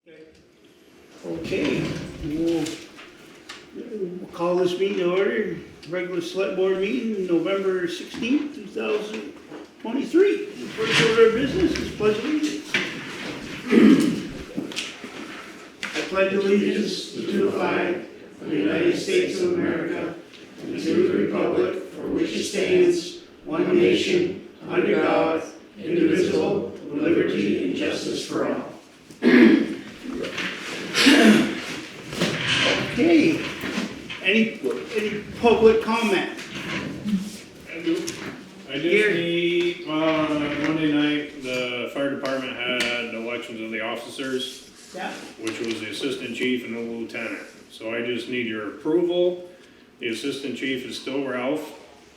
Okay, we'll call this meeting to order. Regular select board meeting, November 16th, 2023. First order of business is pledge of allegiance. I pledge allegiance to the flag of the United States of America and to the republic for which it stands, one nation, under God, indivisible, with liberty and justice for all. Okay, any public comment? I just need, Monday night, the fire department had elections of the officers, Yeah. which was the assistant chief and the lieutenant. So I just need your approval. The assistant chief is still Ralph,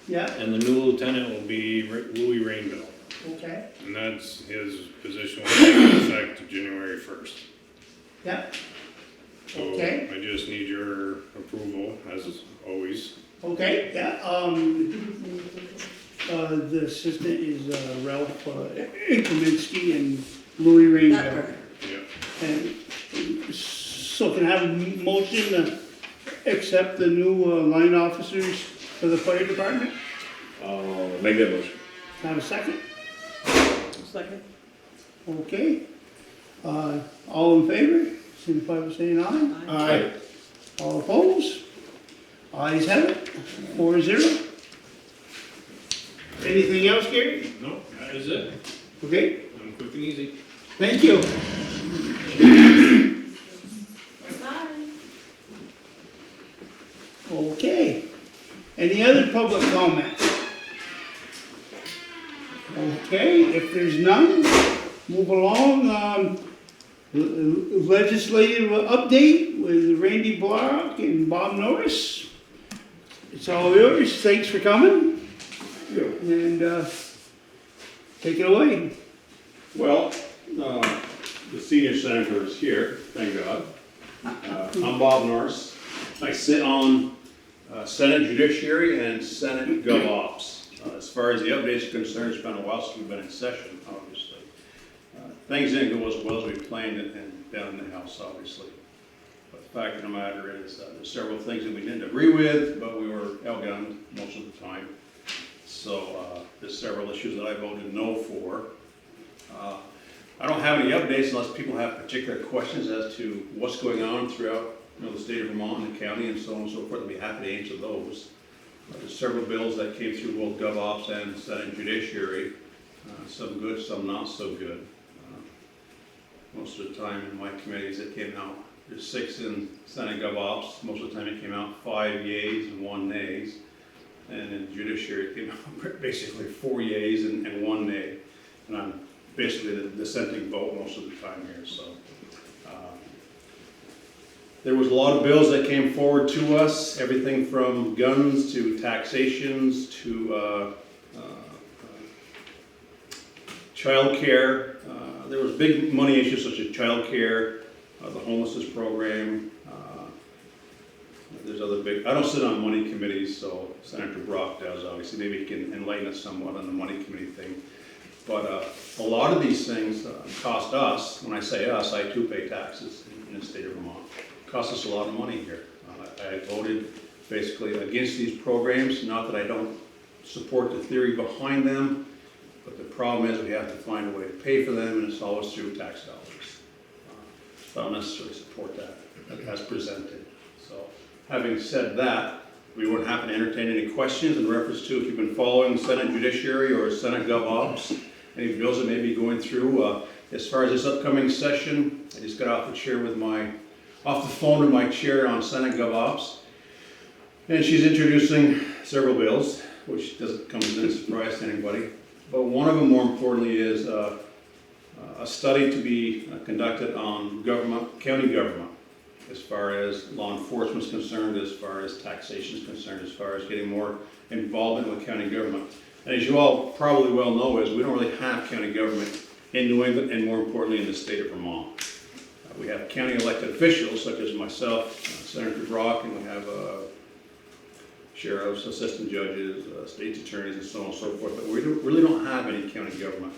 Yeah, and the new lieutenant will be Louis Rainville. okay, And that's his position will take effect January 1st. yeah, So Okay. I just need your approval, as always. okay, yeah, the assistant is Ralph Kaminsky and Louis Rainville. Yeah. And so can I have a motion to accept the new line officers for the fire department? Make that motion. Can I have a second? Second. Okay, all in favor, signify by saying aye. Aye. All opposed? Ayes have it, 4-0. Anything else, Gary? No, that is it. Okay, I'm quick and easy. thank you. Okay, any other public comment? Okay, if there's none, move along. Legislative update with Randy Block and Bob Norris. It's all yours, thanks for coming. And take it away. Well, the senior senator is here, thank God. I'm Bob Norris. I sit on Senate Judiciary and Senate Gov Ops. As far as the updates are concerned, it's been a while since we've been in session, obviously. Things didn't go as well as we planned and down in the House, obviously. But the fact of the matter is, there's several things that we didn't agree with, but we were outgunned most of the time. So there's several issues that I voted no for. I don't have any updates unless people have particular questions as to what's going on throughout the state of Vermont and the county and so on and so forth. I'd be happy to answer those. There's several bills that came through both Gov Ops and Senate Judiciary. Some good, some not so good. Most of the time in my committees it came out, there's 6 in Senate Gov Ops. Most of the time it came out 5 yeas and 1 nays. And in Judiciary it came out basically 4 yeas and 1 nay. And I'm basically the dissenting vote most of the time here. So there was a lot of bills that came forward to us, everything from guns to taxations to child care. There was big money issues such as child care, the homelessness program. There's other big, I don't sit on money committees, so Senator Brock does, obviously. Maybe he can enlighten us somewhat on the money committee thing. But a lot of these things cost us. When I say us, I too pay taxes in the state of Vermont. It costs us a lot of money here. I voted basically against these programs, not that I don't support the theory behind them, but the problem is we have to find a way to pay for them, and it's always through tax dollars. So I don't necessarily support that as presented. So having said that, we weren't happy to entertain any questions in reference to if you've been following Senate Judiciary or Senate Gov Ops, any bills that may be going through. As far as this upcoming session, I just got off the phone with my chair on Senate Gov Ops, and she's introducing several bills, which doesn't come as a surprise to anybody. But one of them, more importantly, is a study to be conducted on county government, as far as law enforcement is concerned, as far as taxation is concerned, as far as getting more involvement with county government. And as you all probably well know, is we don't really have county government in New England, and more importantly in the state of Vermont. We have county elected officials such as myself, Senator Brock, and we have sheriffs, assistant judges, state attorneys, and so on and so forth, but we really don't have any county government.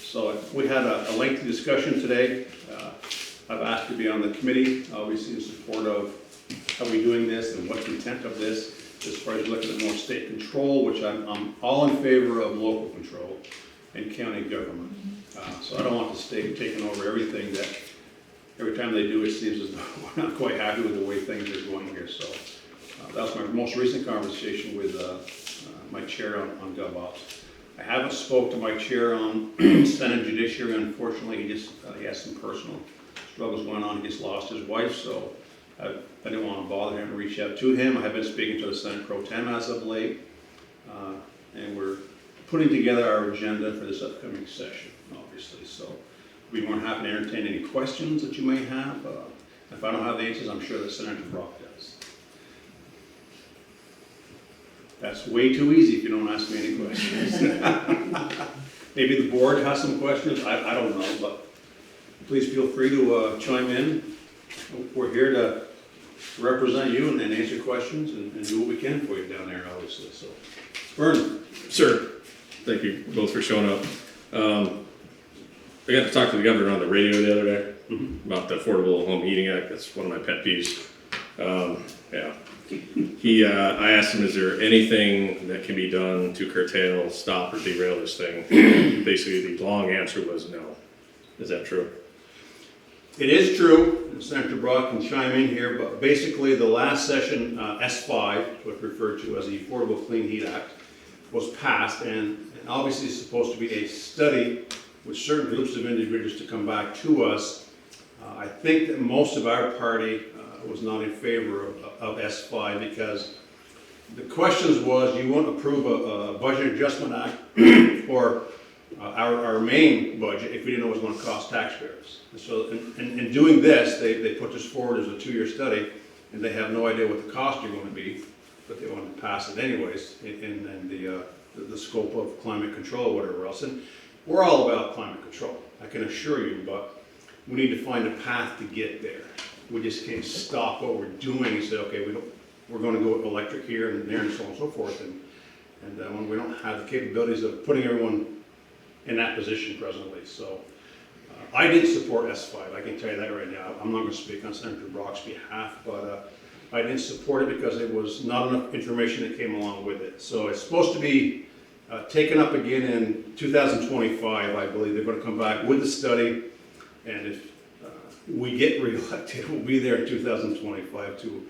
So we had a lengthy discussion today. I've asked to be on the committee, obviously in support of how we doing this and what's the intent of this, as far as looking at more state control, which I'm all in favor of local control and county government. So I don't want the state taking over everything that every time they do, it seems as though we're not quite happy with the way things are going here. So that was my most recent conversation with my chair on GovOps. I haven't spoke to my chair on Senate Judiciary. Unfortunately, he has some personal struggles going on. He just lost his wife, so I didn't want to bother him and reach out to him. I have been speaking to the Senate Pro Tem as of late, and we're putting together our agenda for this upcoming session, obviously. So we'd be more than happy to entertain any questions that you may have. If I don't have the answers, I'm sure that Senator Brock does. That's way too easy if you don't ask me any questions. Maybe the board has some questions, I don't know, but please feel free to chime in. We're here to represent you and answer questions and do what we can for you down there, obviously. So, Vern. Sir, thank you both for showing up. I got to talk to the governor on the radio the other day about the Affordable Home Heating Act. That's one of my pet peeves. I asked him, is there anything that can be done to curtail, stop, or derail this thing? Basically, the long answer was no. Is that true? It is true, and Senator Brock can chime in here, but basically the last session, S5, what referred to as the Affordable Clean Heat Act, was passed, and obviously it's supposed to be a study with certain groups of individuals to come back to us. I think that most of our party was not in favor of S5 because the questions was, you won't approve a budget adjustment act or our main budget if we didn't know it was going to cost taxpayers. And so in doing this, they put this forward as a 2-year study, and they have no idea what the cost are going to be, but they wanted to pass it anyways in the scope of climate control or whatever else. And we're all about climate control, I can assure you, but we need to find a path to get there. We just can't stop what we're doing and say, okay, we're going to go electric here and there and so on and so forth. And when we don't have the capabilities of putting everyone in that position presently. So I didn't support S5, I can tell you that right now. I'm not going to speak on Senator Brock's behalf, but I didn't support it because it was not enough information that came along with it. So it's supposed to be taken up again in 2025, I believe. They're going to come back with the study, and if we get reelected, we'll be there in 2025 to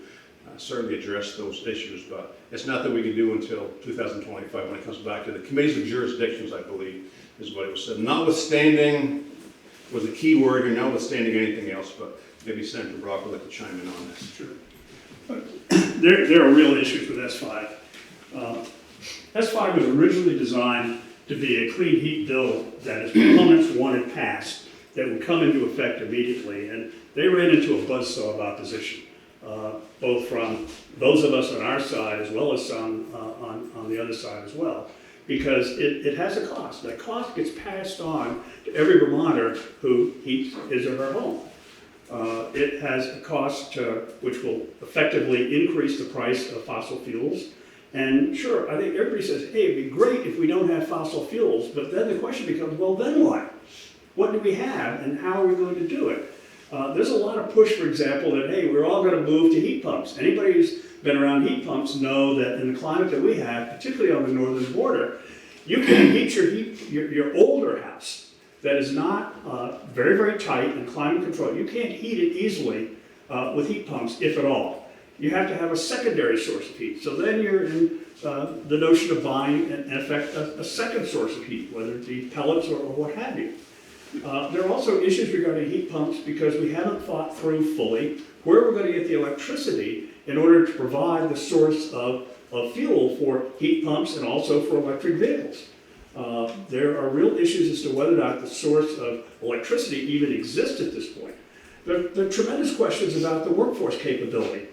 certainly address those issues, but it's not that we can do until 2025 when it comes back to the committees of jurisdictions, I believe, is what it was said. Notwithstanding was the key word here, notwithstanding anything else, but maybe Senator Brock would like to chime in on this. Sure. There are real issues with S5. S5 was originally designed to be a clean heat bill that its proponents wanted passed that would come into effect immediately, and they ran into a buzzsaw of opposition, both from those of us on our side as well as some on the other side as well, because it has a cost. That cost gets passed on to every Vermonter who heats his or her home. It has a cost which will effectively increase the price of fossil fuels. And sure, I think everybody says, hey, it'd be great if we don't have fossil fuels, but then the question becomes, well, then what? What do we have and how are we going to do it? There's a lot of push, for example, that, hey, we're all going to move to heat pumps. Anybody who's been around heat pumps know that in the climate that we have, particularly on the northern border, you can heat your older house that is not very, very tight and climate controlled. You can't heat it easily with heat pumps, if at all. You have to have a secondary source of heat. So then you're in the notion of buying, in effect, a second source of heat, whether it be pellets or what have you. There are also issues regarding heat pumps because we haven't thought through fully where we're going to get the electricity in order to provide the source of fuel for heat pumps and also for electric vehicles. There are real issues as to whether or not the source of electricity even exists at this point. There are tremendous questions about the workforce capability.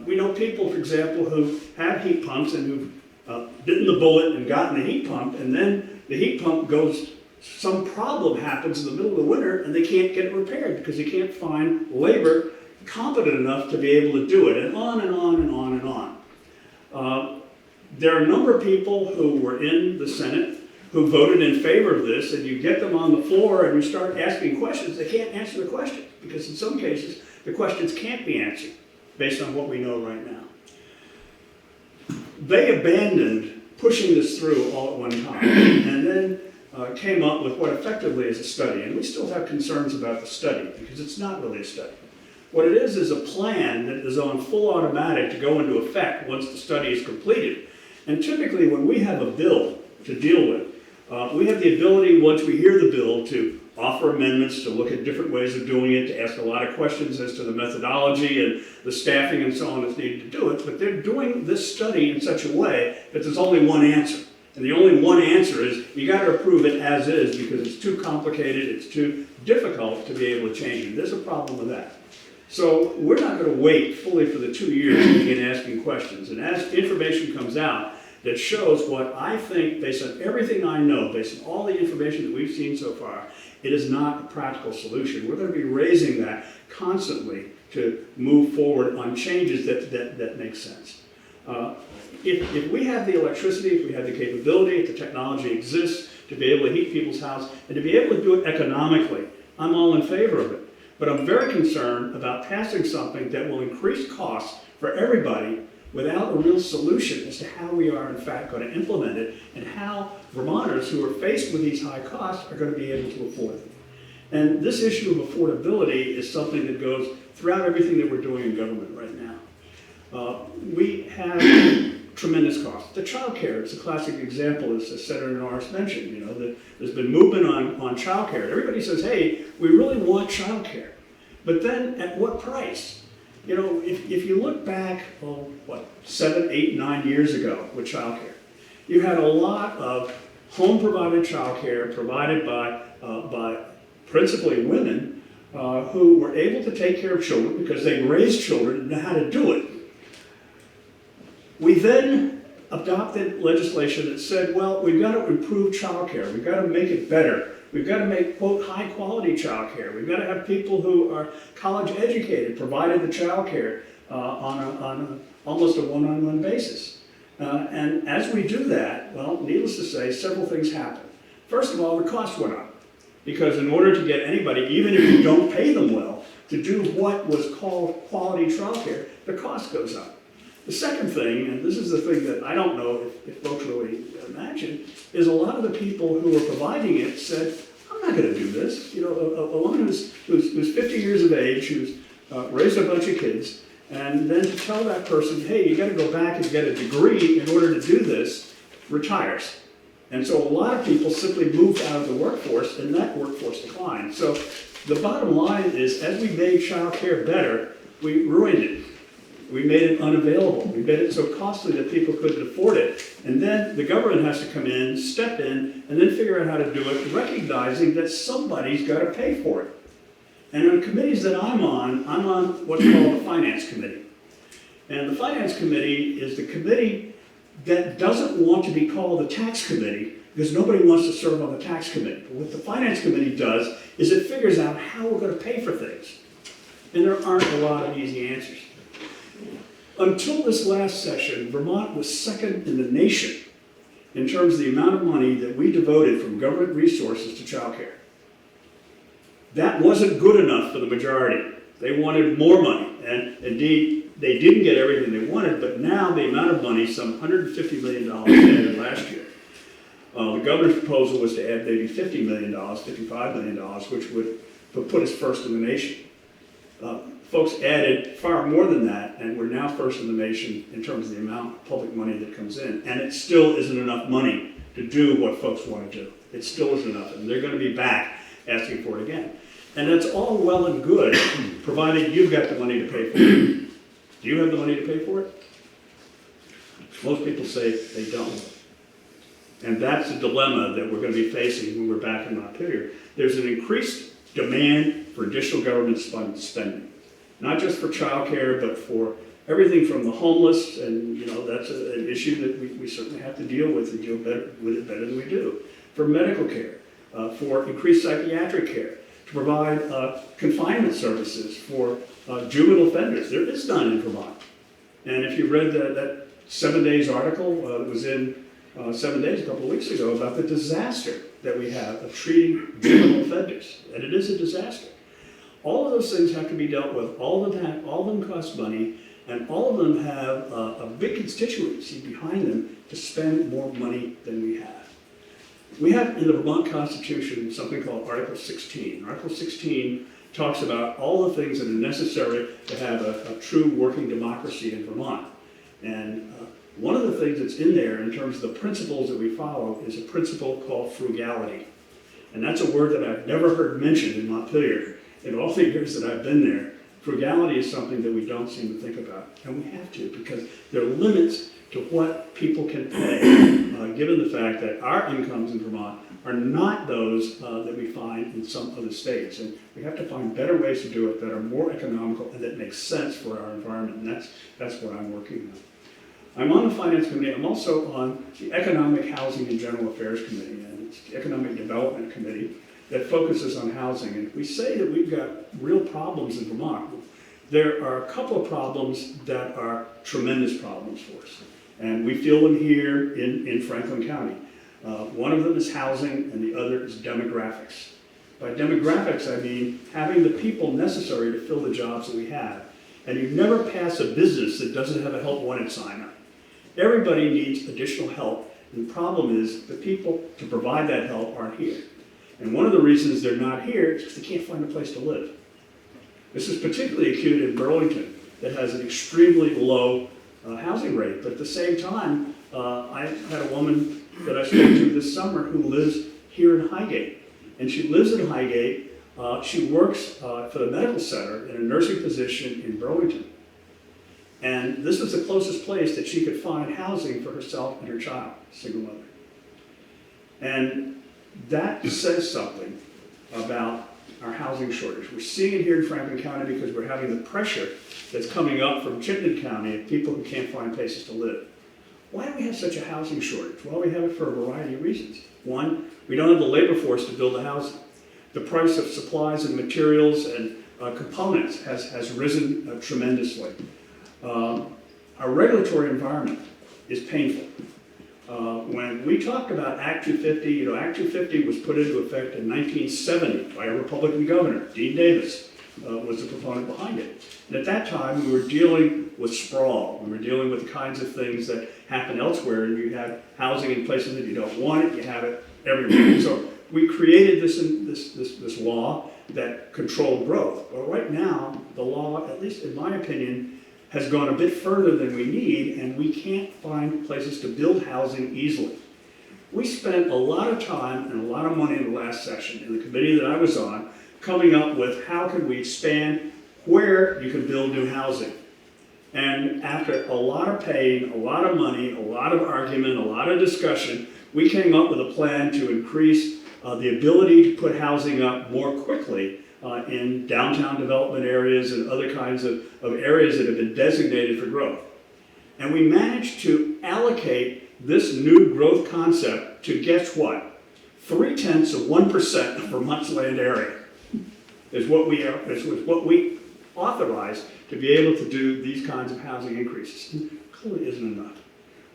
We know people, for example, who have heat pumps and who've bitten the bullet and gotten a heat pump, and then the heat pump goes, some problem happens in the middle of the winter and they can't get it repaired because they can't find labor competent enough to be able to do it, and on and on and on and on. There are a number of people who were in the Senate who voted in favor of this, and you get them on the floor and you start asking questions, they can't answer the question, because in some cases, the questions can't be answered based on what we know right now. They abandoned pushing this through all at one time, and then came up with what effectively is a study, and we still have concerns about the study, because it's not really a study. What it is a plan that is on full automatic to go into effect once the study is completed. And typically, when we have a bill to deal with, we have the ability, once we hear the bill, to offer amendments, to look at different ways of doing it, to ask a lot of questions as to the methodology and the staffing and so on that's needed to do it. But they're doing this study in such a way that there's only one answer. And the only one answer is, you got to approve it as is, because it's too complicated, it's too difficult to be able to change it. There's a problem with that. So we're not going to wait fully for the 2 years to begin asking questions. And as information comes out that shows what I think, based on everything I know, based on all the information that we've seen so far, it is not a practical solution. We're going to be raising that constantly to move forward on changes that make sense. If we have the electricity, if we have the capability, if the technology exists to be able to heat people's houses and to be able to do it economically, I'm all in favor of it. But I'm very concerned about passing something that will increase costs for everybody without a real solution as to how we are in fact going to implement it, and how Vermonters who are faced with these high costs are going to be able to afford them. And this issue of affordability is something that goes throughout everything that we're doing in government right now. We have tremendous costs. The child care is a classic example, as Senator Norris mentioned. You know, that there's been movement on child care. Everybody says, hey, we really want child care. But then at what price? You know, if you look back, 7, 8, 9 years ago with child care, you had a lot of home-provided child care provided by principally women who were able to take care of children because they raised children and know how to do it. We then adopted legislation that said, well, we've got to improve child care. We've got to make it better. We've got to make, quote, high-quality child care. We've got to have people who are college-educated provided the child care on almost a one-on-one basis. And as we do that, well, needless to say, several things happen. First of all, the cost went up. Because in order to get anybody, even if you don't pay them well, to do what was called quality child care, the cost goes up. The second thing, and this is the thing that I don't know if folks really imagine, is a lot of the people who were providing it said, I'm not going to do this. You know, a woman who's 50 years of age, who's raised a bunch of kids, and then to tell that person, hey, you got to go back and get a degree in order to do this, retires. And so a lot of people simply moved out of the workforce, and that workforce declined. So the bottom line is, as we made child care better, we ruined it. We made it unavailable. We made it so costly that people couldn't afford it. And then the government has to come in, step in, and then figure out how to do it, recognizing that somebody's got to pay for it. And on committees that I'm on what's called the Finance Committee. And the Finance Committee is the committee that doesn't want to be called the Tax Committee because nobody wants to serve on the Tax Committee. But what the Finance Committee does is it figures out how we're going to pay for things. And there aren't a lot of easy answers. Until this last session, Vermont was second in the nation in terms of the amount of money that we devoted from government resources to child care. That wasn't good enough for the majority. They wanted more money, and indeed, they didn't get everything they wanted, but now the amount of money, some $150 million added last year. The governor's proposal was to add maybe $50 million, $55 million, which would put us first in the nation. Folks added far more than that, and we're now first in the nation in terms of the amount of public money that comes in. And it still isn't enough money to do what folks want to do. It still isn't enough, and they're going to be back asking for it again. And that's all well and good, provided you've got the money to pay for it. Do you have the money to pay for it? Most people say they don't. And that's the dilemma that we're going to be facing when we're back in Montpelier. There's an increased demand for additional government spending. Not just for child care, but for everything from the homeless, and you know that's an issue that we certainly have to deal with and deal with it better than we do. For medical care, for increased psychiatric care, to provide confinement services for juvenile offenders. There is none in Vermont. And if you read that 7 Days article that was in 7 days, a couple of weeks ago, about the disaster that we have of treating juvenile offenders, and it is a disaster. All of those things have to be dealt with, all of them cost money, and all of them have a big constituency behind them to spend more money than we have. We have in the Vermont Constitution something called Article 16. Article 16 talks about all the things that are necessary to have a true working democracy in Vermont. And one of the things that's in there in terms of the principles that we follow is a principle called frugality. And that's a word that I've never heard mentioned in Montpelier in all the years that I've been there. Frugality is something that we don't seem to think about, and we have to, because there are limits to what people can pay, given the fact that our incomes in Vermont are not those that we find in some other states. And we have to find better ways to do it that are more economical and that make sense for our environment, and that's what I'm working on. I'm on the Finance Committee. I'm also on the Economic, Housing, and General Affairs Committee, and it's the Economic Development Committee that focuses on housing. And we say that we've got real problems in Vermont. There are a couple of problems that are tremendous problems for us, and we feel them here in Franklin County. One of them is housing, and the other is demographics. By demographics, I mean having the people necessary to fill the jobs that we have. And you never pass a business that doesn't have a help wanted sign on. Everybody needs additional help, and the problem is the people to provide that help aren't here. And one of the reasons they're not here is because they can't find a place to live. This is particularly acute in Burlington, that has an extremely low housing rate. But at the same time, I had a woman that I spoke to this summer who lives here in Highgate. And she lives in Highgate. She works for the medical center in a nursing position in Burlington. And this was the closest place that she could find housing for herself and her child, single mother. And that says something about our housing shortage. We're seeing it here in Franklin County because we're having the pressure that's coming up from Chittenden County of people who can't find places to live. Why do we have such a housing shortage? Well, we have it for a variety of reasons. One, we don't have the labor force to build the housing. The price of supplies and materials and components has risen tremendously. Our regulatory environment is painful. When we talk about Act 250, Act 250 was put into effect in 1970 by a Republican governor, Dean Davis, was the proponent behind it. And at that time, we were dealing with sprawl. We were dealing with the kinds of things that happen elsewhere, and you have housing in places that you don't want it, you have it everywhere. So we created this law that controlled growth. Well, right now, the law, at least in my opinion, has gone a bit further than we need, and we can't find places to build housing easily. We spent a lot of time and a lot of money in the last session, in the committee that I was on, coming up with how can we expand where you can build new housing. And after a lot of pain, a lot of money, a lot of argument, a lot of discussion, we came up with a plan to increase the ability to put housing up more quickly in downtown development areas and other kinds of areas that have been designated for growth. And we managed to allocate this new growth concept to, guess what? 0.3% of Vermont's land area is what we authorized to be able to do these kinds of housing increases. And clearly isn't enough.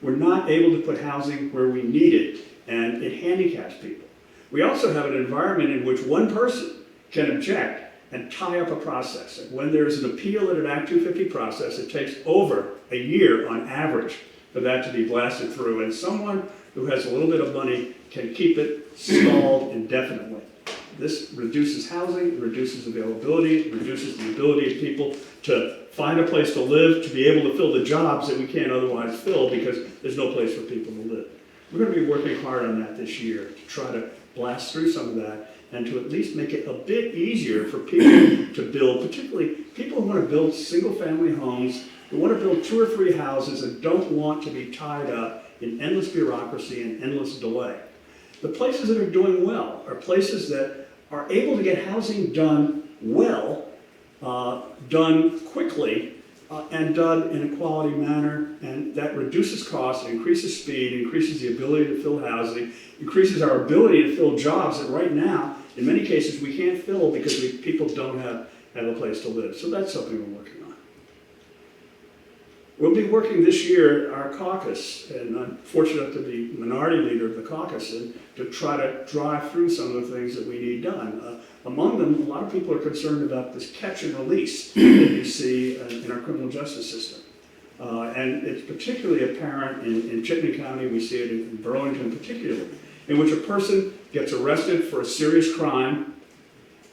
We're not able to put housing where we need it, and it handicaps people. We also have an environment in which one person can object and tie up a process. And when there's an appeal in an Act 250 process, it takes over a year on average for that to be blasted through. And someone who has a little bit of money can keep it stalled indefinitely. This reduces housing, reduces availability, reduces the ability of people to find a place to live, to be able to fill the jobs that we can't otherwise fill because there's no place for people to live. We're going to be working hard on that this year to try to blast through some of that and to at least make it a bit easier for people to build, particularly people who want to build single-family homes, who want to build 2 or 3 houses and don't want to be tied up in endless bureaucracy and endless delay. The places that are doing well are places that are able to get housing done well, done quickly, and done in a quality manner, and that reduces costs, increases speed, increases the ability to fill housing, increases our ability to fill jobs that right now, in many cases, we can't fill because people don't have a place to live. So that's something we're working on. We'll be working this year, our caucus, and I'm fortunate to be minority leader of the caucus, and to try to drive through some of the things that we need done. Among them, a lot of people are concerned about this catch and release that you see in our criminal justice system. And it's particularly apparent in Chittenden County, we see it in Burlington particularly, in which a person gets arrested for a serious crime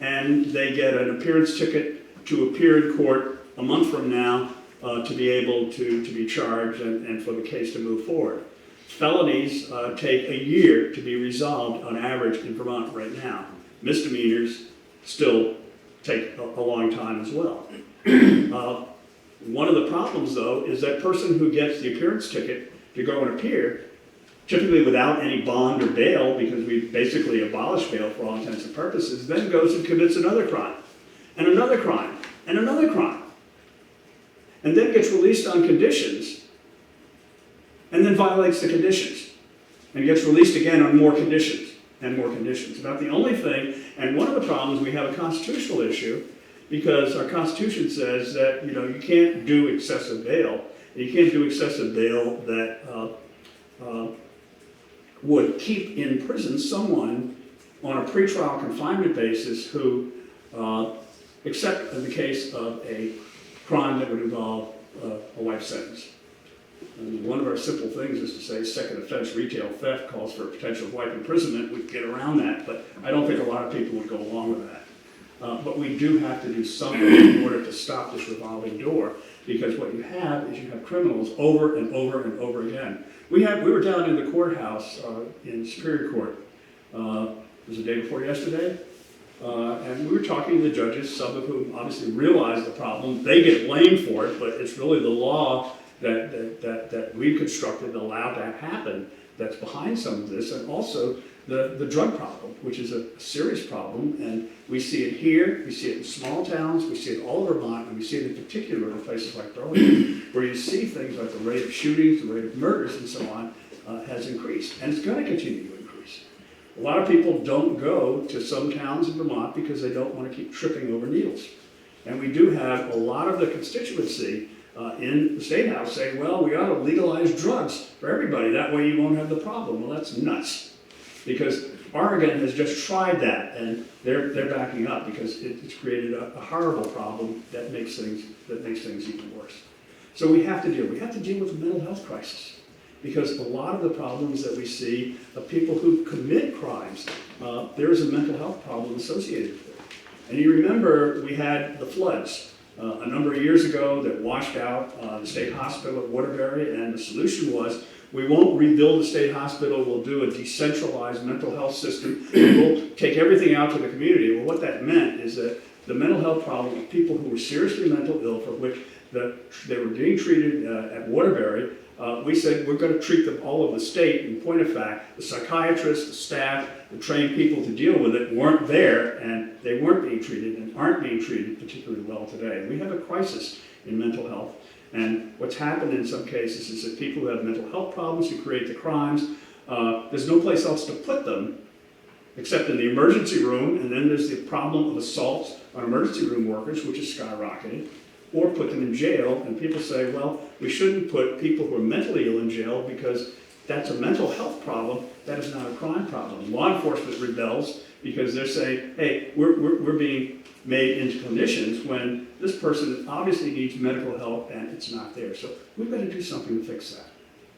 and they get an appearance ticket to appear in court a month from now to be able to be charged and for the case to move forward. Felonies take a year to be resolved on average in Vermont right now. Misdemeanors still take a long time as well. One of the problems, though, is that person who gets the appearance ticket to go and appear, typically without any bond or bail, because we basically abolished bail for all intents and purposes, then goes and commits another crime, and another crime, and another crime, and then gets released on conditions, and then violates the conditions, and gets released again on more conditions, and more conditions. About the only thing, and one of the problems, we have a constitutional issue, because our Constitution says that, you know, you can't do excessive bail. You can't do excessive bail that would keep in prison someone on a pretrial confinement basis who, except in the case of a crime that would involve a life sentence. And one of our simple things is to say second offense retail theft calls for potential life imprisonment. We'd get around that, but I don't think a lot of people would go along with that. But we do have to do something in order to stop this revolving door, because what you have is you have criminals over and over and over again. We were down in the courthouse in Superior Court, it was the day before yesterday, and we were talking to the judges, some of whom obviously realize the problem. They get blamed for it, but it's really the law that we've constructed that allowed that happen that's behind some of this, and also the drug problem, which is a serious problem, and we see it here, we see it in small towns, we see it all over Vermont, and we see it in particular in places like Burlington, where you see things like the rate of shootings, the rate of murders, and so on, has increased, and it's going to continue to increase. A lot of people don't go to some towns in Vermont because they don't want to keep tripping over needles, and we do have a lot of the constituency in the State House saying, well, we ought to legalize drugs for everybody, that way you won't have the problem. Well, that's nuts. Because Oregon has just tried that, and they're backing up because it's created a horrible problem that makes things even worse. So we have to deal with the mental health crisis, because a lot of the problems that we see of people who commit crimes, there is a mental health problem associated with it. And you remember we had the floods a number of years ago that washed out the state hospital at Waterbury, and the solution was, we won't rebuild the state hospital, we'll do a decentralized mental health system, we'll take everything out to the community. Well, what that meant is that the mental health problem of people who were seriously mental ill, for which they were being treated at Waterbury, we said we're going to treat them all over the state. In point of fact, the psychiatrists, the staff, the trained people to deal with it weren't there, and they weren't being treated and aren't being treated particularly well today. We have a crisis in mental health. And what's happened in some cases is that people who have mental health problems, who create the crimes, there's no place else to put them except in the emergency room, and then there's the problem of assaults on emergency room workers, which is skyrocketing, or put them in jail, and people say, well, we shouldn't put people who are mentally ill in jail because that's a mental health problem, that is not a crime problem. Law enforcement rebels because they're saying, hey, we're being made into clinicians when this person obviously needs medical help and it's not there. So we've got to do something to fix that.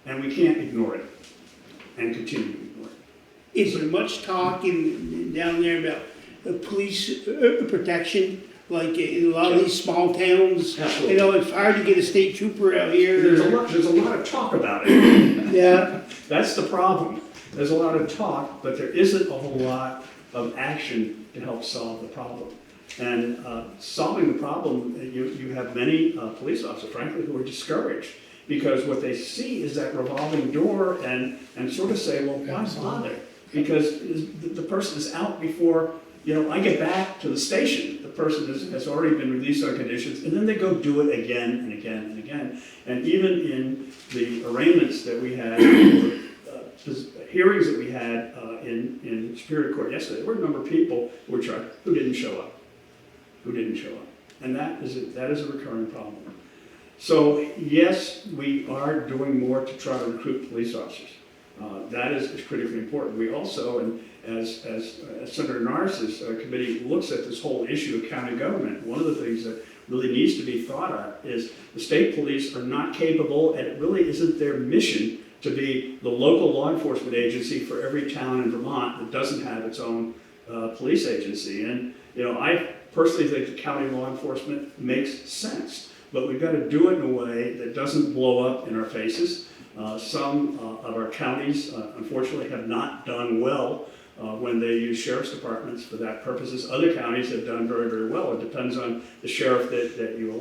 And we can't ignore it and continue to ignore it. Is there much talk down there about the police protection, like in a lot of these small towns? Absolutely. You know, it's hard to get a state trooper out here. There's a lot of talk about it. Yeah. That's the problem. There's a lot of talk, but there isn't a whole lot of action to help solve the problem. And solving the problem, you have many police officers, frankly, who are discouraged because what they see is that revolving door and sort of say, well, why bother? Because the person is out before, I get back to the station. The person has already been released on conditions, and then they go do it again and again and again. And even in the arraignments that we had, hearings that we had in Superior Court yesterday, there were a number of people who were charged who didn't show up. And that is a recurring problem. So yes, we are doing more to try to recruit police officers. That is critically important. We also, and as Senator Norris's committee looks at this whole issue of county government, one of the things that really needs to be thought of is the state police are not capable, and it really isn't their mission to be the local law enforcement agency for every town in Vermont that doesn't have its own police agency. And I personally think the county law enforcement makes sense, but we've got to do it in a way that doesn't blow up in our faces. Some of our counties, unfortunately, have not done well when they use sheriff's departments for that purposes. Other counties have done very, very well. It depends on the sheriff that you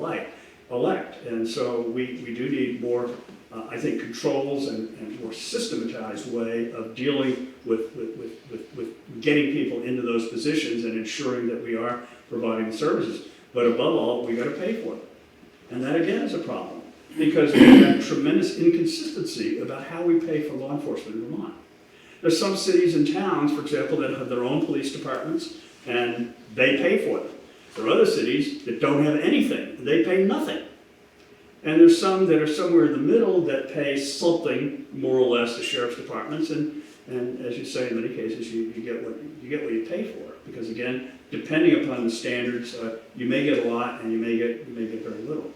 elect. And so we do need more, I think, controls and more systematized way of dealing with getting people into those positions and ensuring that we are providing the services. But above all, we got to pay for it. And that again is a problem, because we have tremendous inconsistency about how we pay for law enforcement in Vermont. There's some cities and towns, for example, that have their own police departments and they pay for them. There are other cities that don't have anything, they pay nothing. And there's some that are somewhere in the middle that pay something, more or less, to sheriff's departments, and as you say, in many cases, you get what you pay for. Because again, depending upon the standards, you may get a lot and you may get very little.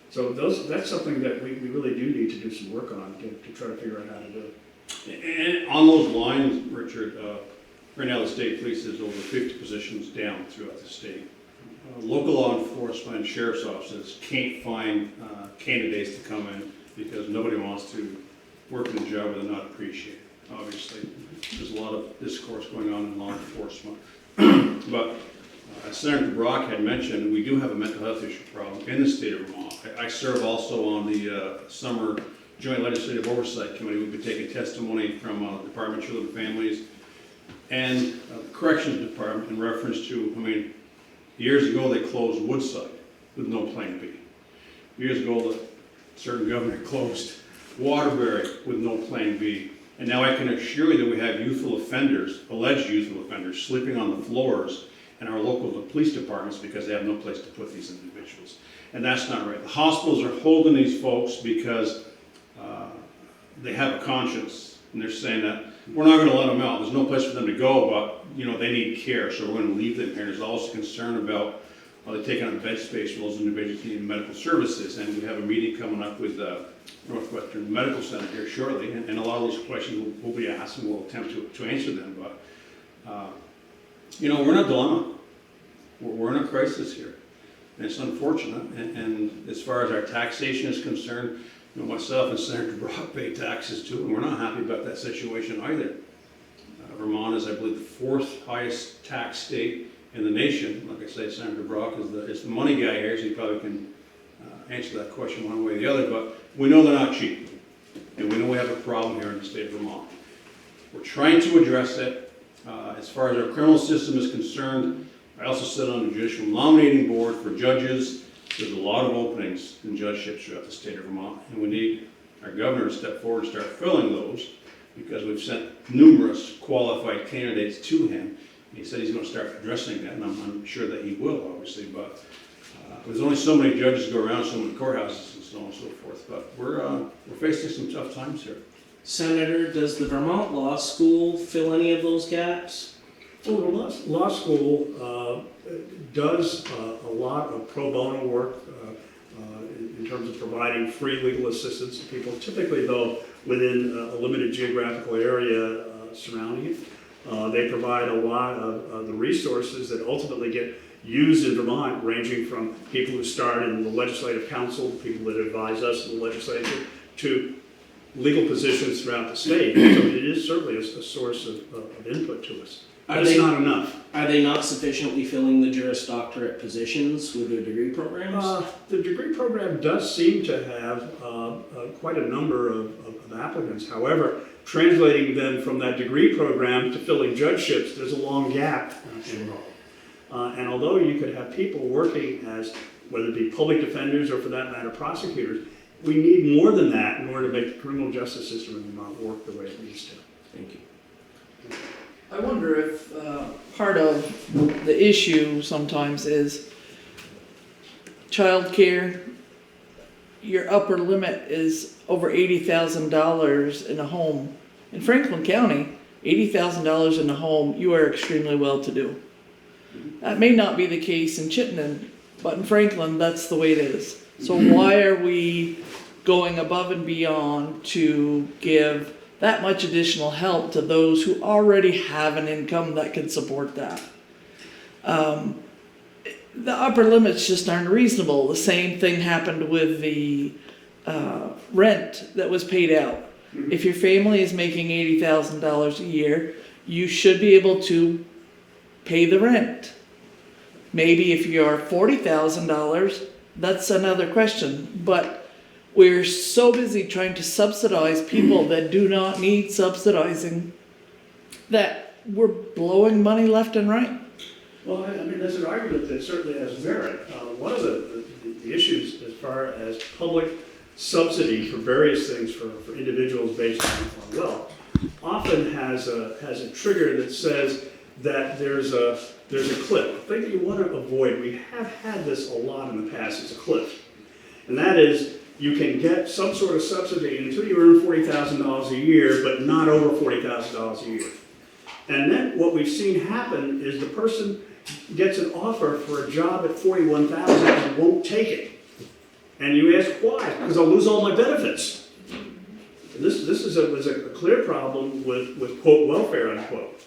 So that's something that we really do need to do some work on to try to figure out how to do it. And on those lines, Richard, right now the state police has over 50 positions down throughout the state. Local law enforcement and sheriff's offices can't find candidates to come in because nobody wants to work in a job where they're not appreciated. Obviously, there's a lot of discourse going on in law enforcement. But as Senator Brock had mentioned, we do have a mental health issue problem in the state of Vermont. I serve also on the summer Joint Legislative Oversight Committee. We've been taking testimony from Department of Children and Families and the Corrections Department in reference to, years ago they closed Woodside with no plan B. Years ago, the certain governor closed Waterbury with no plan B. And now I can assure you that we have youthful offenders, alleged youthful offenders, sleeping on the floors in our local police departments because they have no place to put these individuals. And that's not right. The hospitals are holding these folks because they have a conscience, and they're saying that we're not going to let them out. There's no place for them to go, but they need care, so we're going to leave them here. There's also concern about they taking on bed space for those individuals needing medical services, and we have a meeting coming up with Northwestern Medical Center here shortly, and a lot of those questions we'll be asked, and we'll attempt to answer them. But we're in a dilemma. We're in a crisis here, and it's unfortunate. And as far as our taxation is concerned, myself and Senator Brock pay taxes too, and we're not happy about that situation either. Vermont is, I believe, the fourth highest tax state in the nation. Like I say, Senator Brock is the money guy here, so he probably can answer that question one way or the other, but we know they're not cheap, and we know we have a problem here in the state of Vermont. We're trying to address it. As far as our criminal system is concerned, I also sit on the Judicial Nominating Board for judges. There's a lot of openings in judgeships throughout the state of Vermont, and we need our governor to step forward and start filling those, because we've sent numerous qualified candidates to him. He said he's going to start addressing that, and I'm sure that he will, obviously, but there's only so many judges to go around, so many courthouses, and so on and so forth. But we're facing some tough times here. Senator, does the Vermont Law School fill any of those gaps? Well, the law school does a lot of pro bono work in terms of providing free legal assistance to people, typically, though, within a limited geographical area surrounding it. They provide a lot of the resources that ultimately get used in Vermont, ranging from people who start in the legislative council, people that advise us in the legislature, to legal positions throughout the state. So it is certainly a source of input to us. But it's not enough. Are they not sufficiently filling the Juris Doctorate positions with their degree programs? The degree program does seem to have quite a number of applicants. However, translating them from that degree program to filling judgeships, there's a long gap involved. And although you could have people working as, whether it be public defenders or for that matter prosecutors, we need more than that in order to make the criminal justice system in Vermont work the way it needs to. Thank you. I wonder if part of the issue sometimes is childcare. your upper limit is over $80,000 in a home. In Franklin County, $80,000 in a home, you are extremely well-to-do. That may not be the case in Chittenden, but in Franklin, that's the way it is. So why are we going above and beyond to give that much additional help to those who already have an income that can support that? The upper limits just aren't reasonable. The same thing happened with the rent that was paid out. If your family is making $80,000 a year, you should be able to pay the rent. Maybe if you're $40,000, that's another question. But we're so busy trying to subsidize people that do not need subsidizing that we're blowing money left and right. Well, I mean, there's an argument that certainly has merit. One of the issues as far as public subsidy for various things for individuals based on wealth often has a trigger that says that there's a cliff. The thing that you want to avoid, we have had this a lot in the past, it's a cliff. And that is, you can get some sort of subsidy until you earn $40,000 a year, but not over $40,000 a year. And then what we've seen happen is the person gets an offer for a job at $41,000 and won't take it. And you ask why? Because I'll lose all my benefits. And this is a clear problem with quote welfare unquote.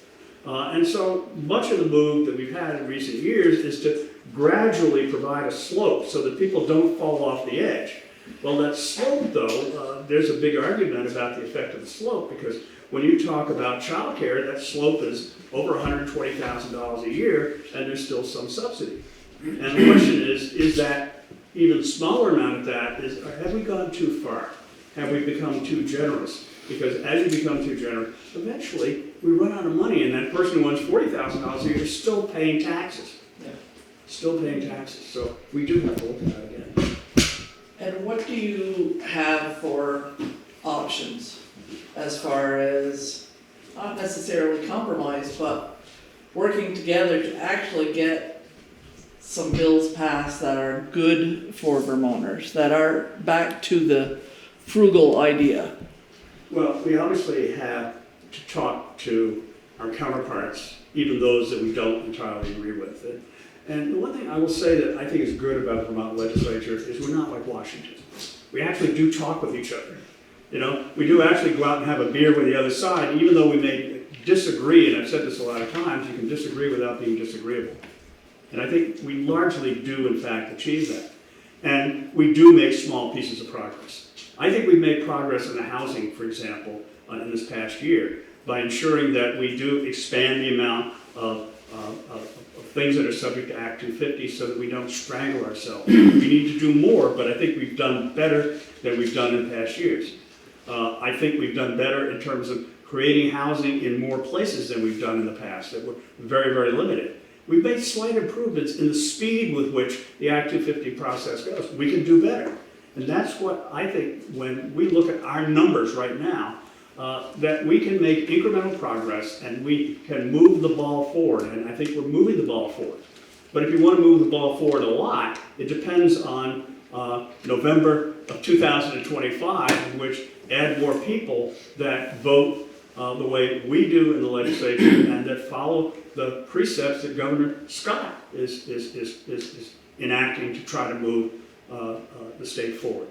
And so much of the move that we've had in recent years is to gradually provide a slope so that people don't fall off the edge. Well, that slope though, there's a big argument about the effect of the slope, because when you talk about childcare, that slope is over $120,000 a year, and there's still some subsidy. And the question is that even smaller amount of that is, have we gone too far? Have we become too generous? Because as you become too generous, eventually we run out of money, and that person who wants $40,000 a year is still paying taxes. Yeah. Still paying taxes. So we do have to look at that again. And what do you have for options as far as, not necessarily compromise, but working together to actually get some bills passed that are good for Vermonters, that are back to the frugal idea? Well, we obviously have to talk to our counterparts, even those that we don't entirely agree with. And the one thing I will say that I think is good about the Vermont legislature is we're not like Washington. We actually do talk with each other. You know, we do actually go out and have a beer with the other side, even though we may disagree, and I've said this a lot of times, you can disagree without being disagreeable. And I think we largely do, in fact, achieve that. And we do make small pieces of progress. I think we've made progress in the housing, for example, in this past year, by ensuring that we do expand the amount of things that are subject to Act 250 so that we don't strangle ourselves. We need to do more, but I think we've done better than we've done in past years. I think we've done better in terms of creating housing in more places than we've done in the past that were very, very limited. We've made slight improvements in the speed with which the Act 250 process goes. We can do better. And that's what I think when we look at our numbers right now, that we can make incremental progress and we can move the ball forward. And I think we're moving the ball forward. But if you want to move the ball forward a lot, it depends on November of 2025, in which add more people that vote the way we do in the legislature and that follow the precepts that Governor Scott is enacting to try to move the state forward.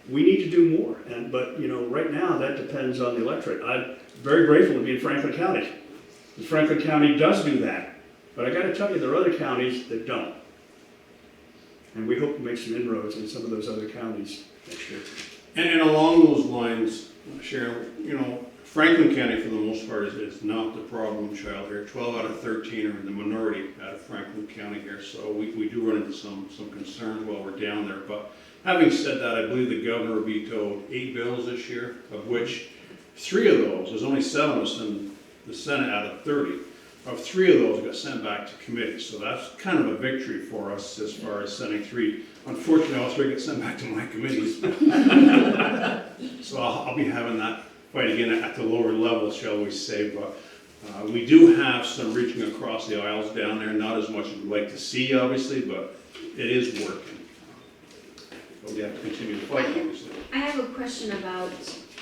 We need to do more, but you know, right now that depends on the electorate. I'm very grateful to be in Franklin County. And Franklin County does do that, but I got to tell you, there are other counties that don't. And we hope to make some inroads in some of those other counties next year. And along those lines, Cheryl, you know, Franklin County for the most part is not the problem child here. 12 out of 13 are in the minority out of Franklin County here, so we do run into some concerns while we're down there. But having said that, I believe the governor vetoed 8 bills this year, of which 3 of those, there's only 7 of us in the Senate out of 30. Of 3 of those got sent back to committee, so that's kind of a victory for us as far as sending 3. Unfortunately, all 3 get sent back to my committees. So I'll be having that fight again at the lower levels, shall we say. But we do have some reaching across the aisles down there, not as much as we'd like to see, obviously, but it is working. but we have to continue to fight, obviously. I have a question about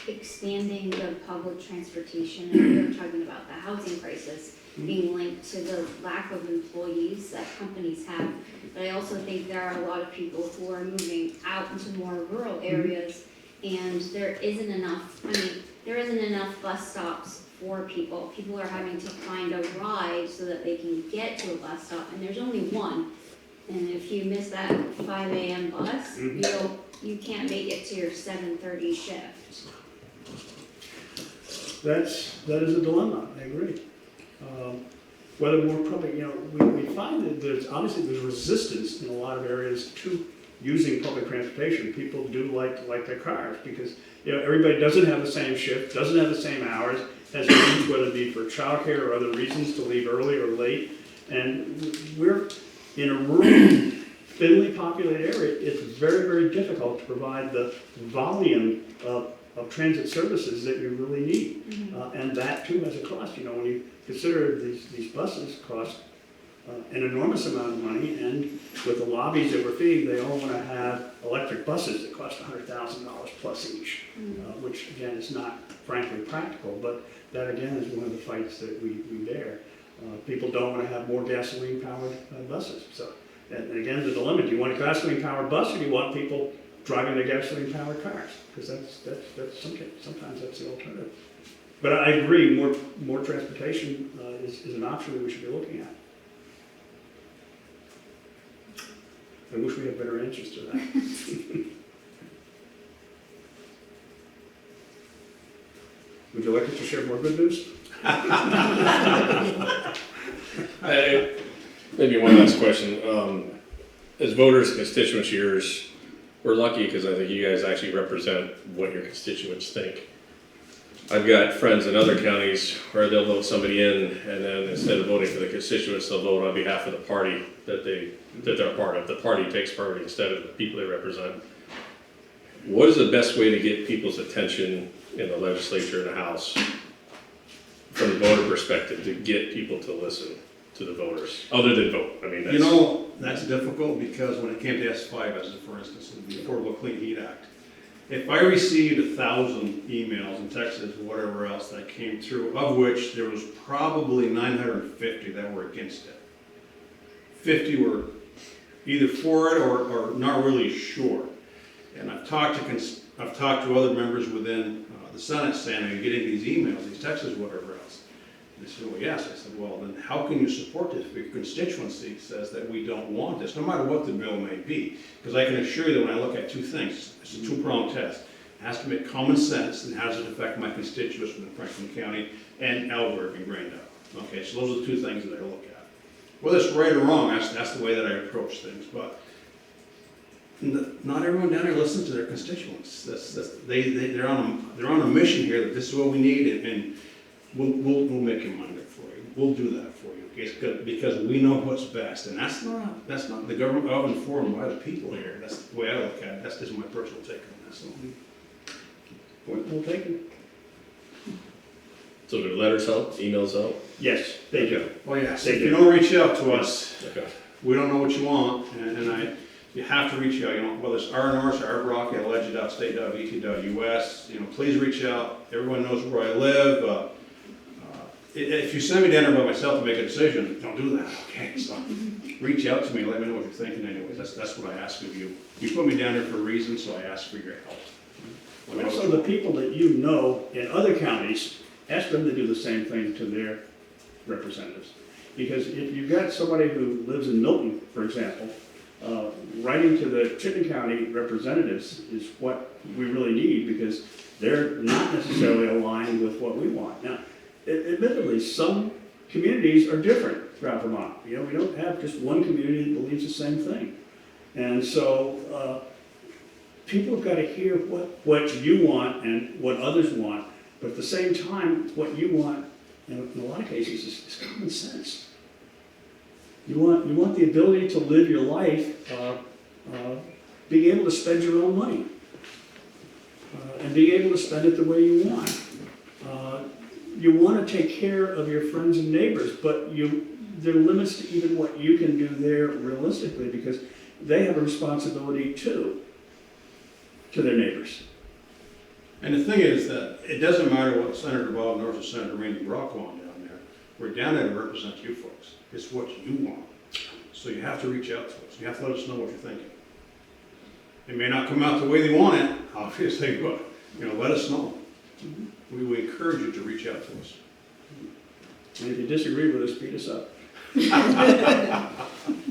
expanding the public transportation, and we were talking about the housing crisis being linked to the lack of employees that companies have. But I also think there are a lot of people who are moving out into more rural areas, and there isn't enough bus stops for people. People are having to find a ride so that they can get to a bus stop, and there's only one. And if you miss that 5 a.m. bus, you can't make it to your 7:30 shift. That is a dilemma, I agree. Whether more public, we find that there's resistance in a lot of areas to using public transportation. People do like their cars because, everybody doesn't have the same shift, doesn't have the same hours, has reasons, whether it be for childcare or other reasons, to leave early or late. And we're in a rural, thinly populated area. It's very, very difficult to provide the volume of transit services that you really need. And that too has a cost. When you consider these buses cost an enormous amount of money, and with the lobbies that we're feeding, they all want to have electric buses that cost $100,000 plus each, which again is not frankly practical, but that again is one of the fights that we bear. People don't want to have more gasoline powered buses. So, and again, the dilemma, do you want a gasoline powered bus or do you want people driving their gasoline powered cars? Because that's sometimes that's the alternative. But I agree, more transportation is an option that we should be looking at. I wish we had better answers to that. Would you like us to share more good news? Maybe one last question. As voters, constituents, yours, we're lucky because I think you guys actually represent what your constituents think. I've got friends in other counties where they'll vote somebody in, and then instead of voting for the constituents, they'll vote on behalf of the party that they're a part of. The party takes priority instead of the people they represent. What is the best way to get people's attention in the legislature and the House from the voter perspective to get people to listen to the voters, other than vote? I mean, That's difficult because when it came to S5, as for instance, the Affordable Clean Heat Act, if I received 1,000 emails and texts, whatever else that came through, of which there was probably 950 that were against it, 50 were either for it or not really sure. And I've talked to other members within the Senate saying, are you getting these emails, these texts, whatever else? And they said, well, yes. I said, well, then how can you support this if your constituency says that we don't want this, no matter what the bill may be? Because I can assure you that when I look at two things, it's a two-pronged test. It has to make common sense, and how does it affect my constituents within Franklin County and Alberg and Grandel? Okay, so those are the two things that I look at. Whether it's right or wrong, that's the way that I approach things. But not everyone down there listens to their constituents. They're on a mission here that this is what we need, and we'll make your mind up for you. We'll do that for you, because we know what's best, and that's not the government of and for and by the people here. That's the way I look at it. That's just my personal take on that. So, we'll take it. So do letters help, emails help? Yes, they do. Oh yes. They If do. you don't reach out to us, Okay. we don't know what you want, and you have to reach out. Whether it's rnorse or rbrock@legend.state.et.us, please reach out. Everyone knows where I live. If you send me down there by myself to make a decision, don't do that. Okay, so reach out to me. Let me know what you're thinking. Anyways, that's what I ask of you. You put me down there for a reason, so I ask for your help. Let me know Also, what the you want. people that you know in other counties, ask them to do the same thing to their representatives. Because if you've got somebody who lives in Milton, for example, writing to the Chittenden County representatives is what we really need, because they're not necessarily aligned with what we want. Now, admittedly, some communities are different throughout Vermont. We don't have just one community that believes the same thing. And so people have got to hear what you want and what others want, but at the same time, what you want, in a lot of cases, is common sense. You want the ability to live your life, being able to spend your own money, and being able to spend it the way you want. You want to take care of your friends and neighbors, but there are limits to even what you can do there realistically, because they have a responsibility too. to their neighbors. And the thing is that it doesn't matter what Senator Bob North or Senator Randy Brock want down there. We're down there to represent you folks. It's what you want. So you have to reach out to us. You have to let us know what you're thinking. It may not come out the way they want it, obviously, but, let us know. We encourage you to reach out to us. And if you disagree with us, beat us up.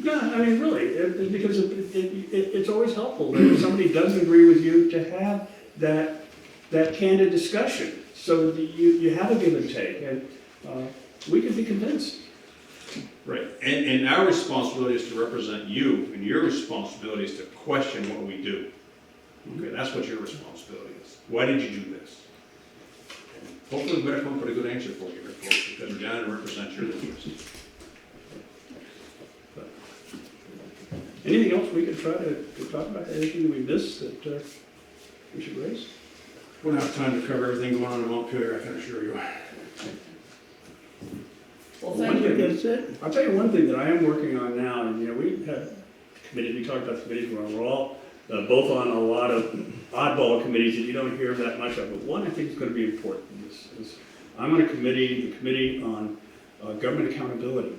No, I mean, really, because it's always helpful that if somebody doesn't agree with you to have that candid discussion, so that you have a give and take, and we can be convinced. Right, and our responsibility is to represent you, and your responsibility is to question what we do. Okay, that's what your responsibility is. Why did you do this? And hopefully we better come up with a good answer for you, folks, because we're down to represent your interests. Anything else we could try to talk about, anything we missed that we should raise? We don't have time to cover everything going on in Montpelier, I can assure you. Well, One thank thing- you. That's it. I'll tell you one thing that I am working on now, and we have committees, we talked about committees, we're all both on a lot of oddball committees that you don't hear that much of, but one I think is going to be important is I'm on the committee on government accountability,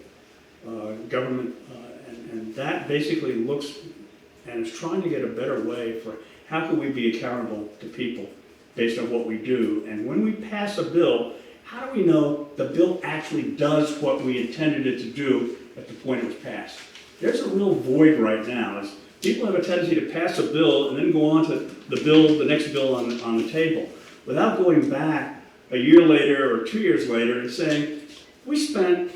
government, and that basically looks and is trying to get a better way for how can we be accountable to people based on what we do, and when we pass a bill, how do we know the bill actually does what we intended it to do at the point it was passed? There's a real void right now. Is people have a tendency to pass a bill and then go on to the next bill on the table, without going back a year later or 2 years later and saying, we spent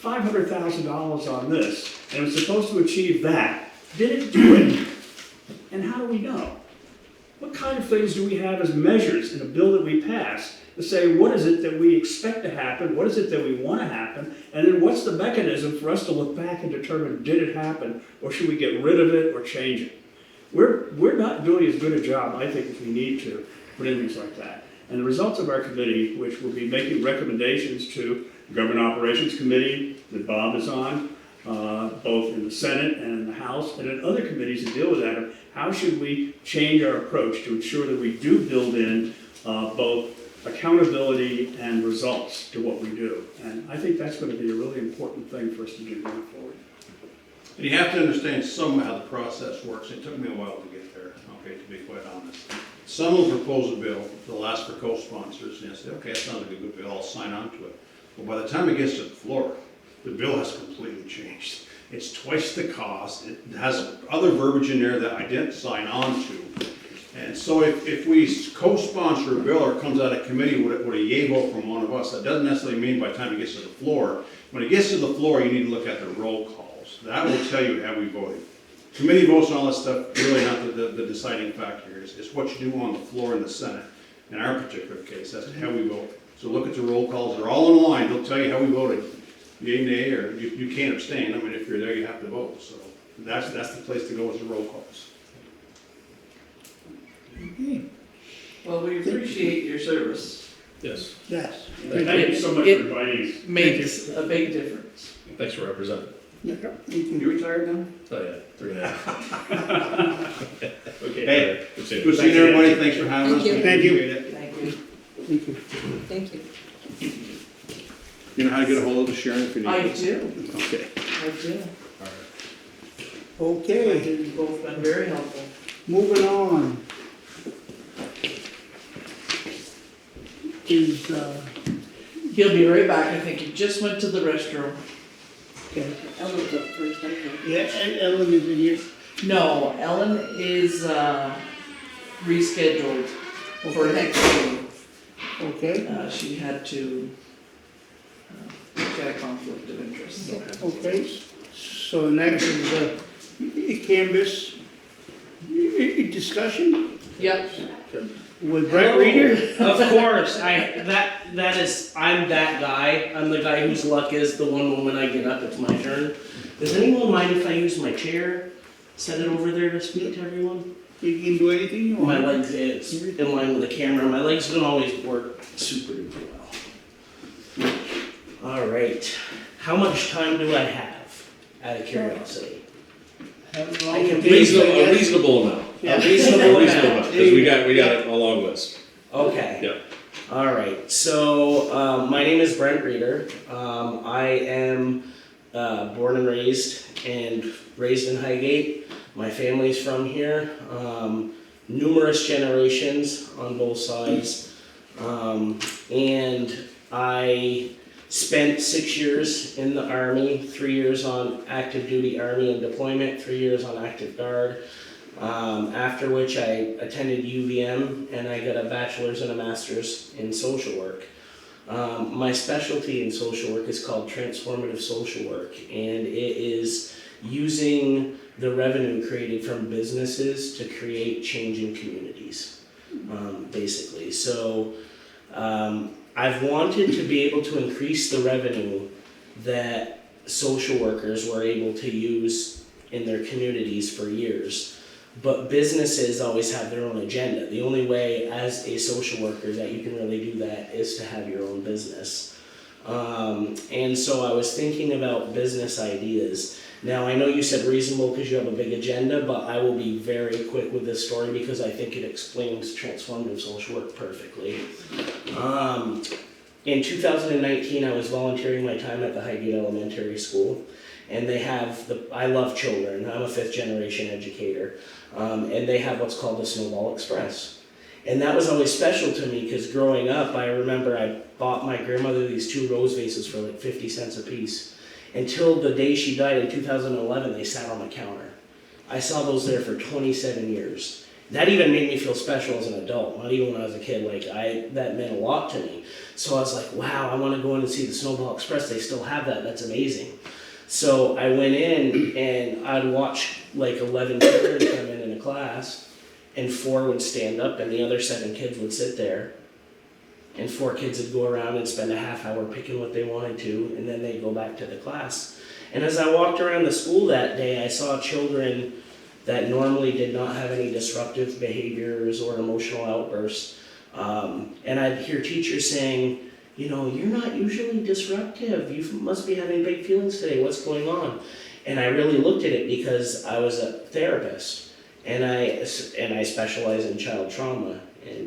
$500,000 on this, and it was supposed to achieve that. Did it do it? And how do we know? What kind of things do we have as measures in a bill that we pass to say, what is it that we expect to happen, what is it that we want to happen, and then what's the mechanism for us to look back and determine, did it happen, or should we get rid of it or change it? We're not doing as good a job, I think, as we need to put in things like that. And the results of our committee, which will be making recommendations to the Government Operations Committee that Bob is on, both in the Senate and in the House, and in other committees that deal with that, of how should we change our approach to ensure that we do build in both accountability and results to what we do. And I think that's going to be a really important thing for us to do going forward. And you have to understand somehow how the process works. It took me a while to get there, okay, to be quite honest. Someone will propose a bill, they'll ask for co-sponsors, and I say, okay, that sounds like a good bill, I'll sign on to it. But by the time it gets to the floor, the bill has completely changed. It's twice the cost, it has other verbiage in there that I didn't sign on to. And so if we co-sponsor a bill or it comes out of committee with a yay vote from one of us, that doesn't necessarily mean by the time it gets to the floor. When it gets to the floor, you need to look at the roll calls. That will tell you how we voted. Committee votes and all that stuff, really not the deciding factor here. It's what you do on the floor in the Senate. In our particular case, that's how we vote. So look at the roll calls, they're all in line, they'll tell you how we voted. Yay, nay, or you can't abstain. I mean, if you're there, you have to vote. So that's the place to go with the roll calls. Well, we appreciate your service. Yes, Yes. Thank you so much for It inviting us. makes a big difference. thanks for representing. You retired now? Oh, yeah, 3.5. Okay. Hey, Good seeing you. good seeing everybody. Thanks for having us. Thank you. Thank you. Appreciate it. Thank you. Thank you. You know how to get a hold of the Sharon if you need I it? do, Okay. I do. Okay, You've both been very helpful. moving on. Is, He'll be right back, I think he just went to the restroom. okay, Ellen's up first, I think. yeah, Ellen is in here. No, Ellen is, rescheduled for next meeting. Okay, She had to, she had a conflict of interest, so. okay, so next is, canvas discussion Yep, with Brett Reader. Of course, I'm that guy. I'm the guy whose luck is the one moment I get up, it's my turn. Does anyone mind if I use my chair? Set it over there to speak to everyone? You can do anything you My want. legs, it's in line with the camera. My legs don't always work super duper well. All right. How much time do I have? Out of curiosity. Have as I long can as- please A reasonable amount. A reasonable amount. Because we got a long list. Okay. Yeah. All right. So my name is Brent Reeder. I am born and raised in Highgate. My family's from here. Numerous generations on both sides. And I spent 6 years in the Army, 3 years on active duty Army and deployment, 3 years on active guard. After which I attended UVM and I got a bachelor's and a master's in social work. My specialty in social work is called transformative social work, and it is using the revenue created from businesses to create change in communities, basically. So I've wanted to be able to increase the revenue that social workers were able to use in their communities for years. But businesses always have their own agenda. The only way as a social worker that you can really do that is to have your own business. And so I was thinking about business ideas. Now I know you said reasonable because you have a big agenda, but I will be very quick with this story because I think it explains transformative social work perfectly. In 2019, I was volunteering my time at the Highgate Elementary School. And they have I love children, I'm a 5th generation educator, and they have what's called the Snowball Express. And that was always special to me because growing up, I remember I bought my grandmother these 2 rose vases for like 50 cents a piece. Until the day she died in 2011, they sat on the counter. I saw those there for 27 years. That even made me feel special as an adult, not even when I was a kid. That meant a lot to me. So I was like, wow, I want to go in and see the Snowball Express. They still have that, that's amazing. So I went in and I'd watch like 11 children come in a class, and 4 would stand up and the other 7 kids would sit there. And 4 kids would go around and spend a half hour picking what they wanted to, and then they'd go back to the class. And as I walked around the school that day, I saw children that normally did not have any disruptive behaviors or emotional outbursts. And I'd hear teachers saying, you know, you're not usually disruptive. You must be having big feelings today. What's going on? And I really looked at it because I was a therapist, and I specialize in child trauma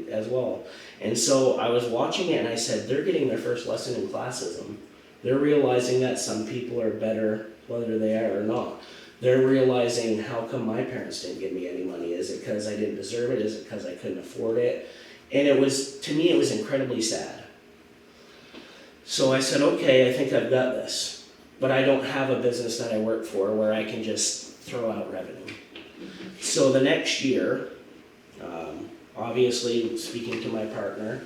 as well. And so I was watching it and I said, they're getting their first lesson in classism. They're realizing that some people are better whether they are or not. They're realizing, how come my parents didn't give me any money? Is it because I didn't deserve it? Is it because I couldn't afford it? And to me, it was incredibly sad. So I said, okay, I think I've got this, but I don't have a business that I work for where I can just throw out revenue. So the next year, obviously speaking to my partner,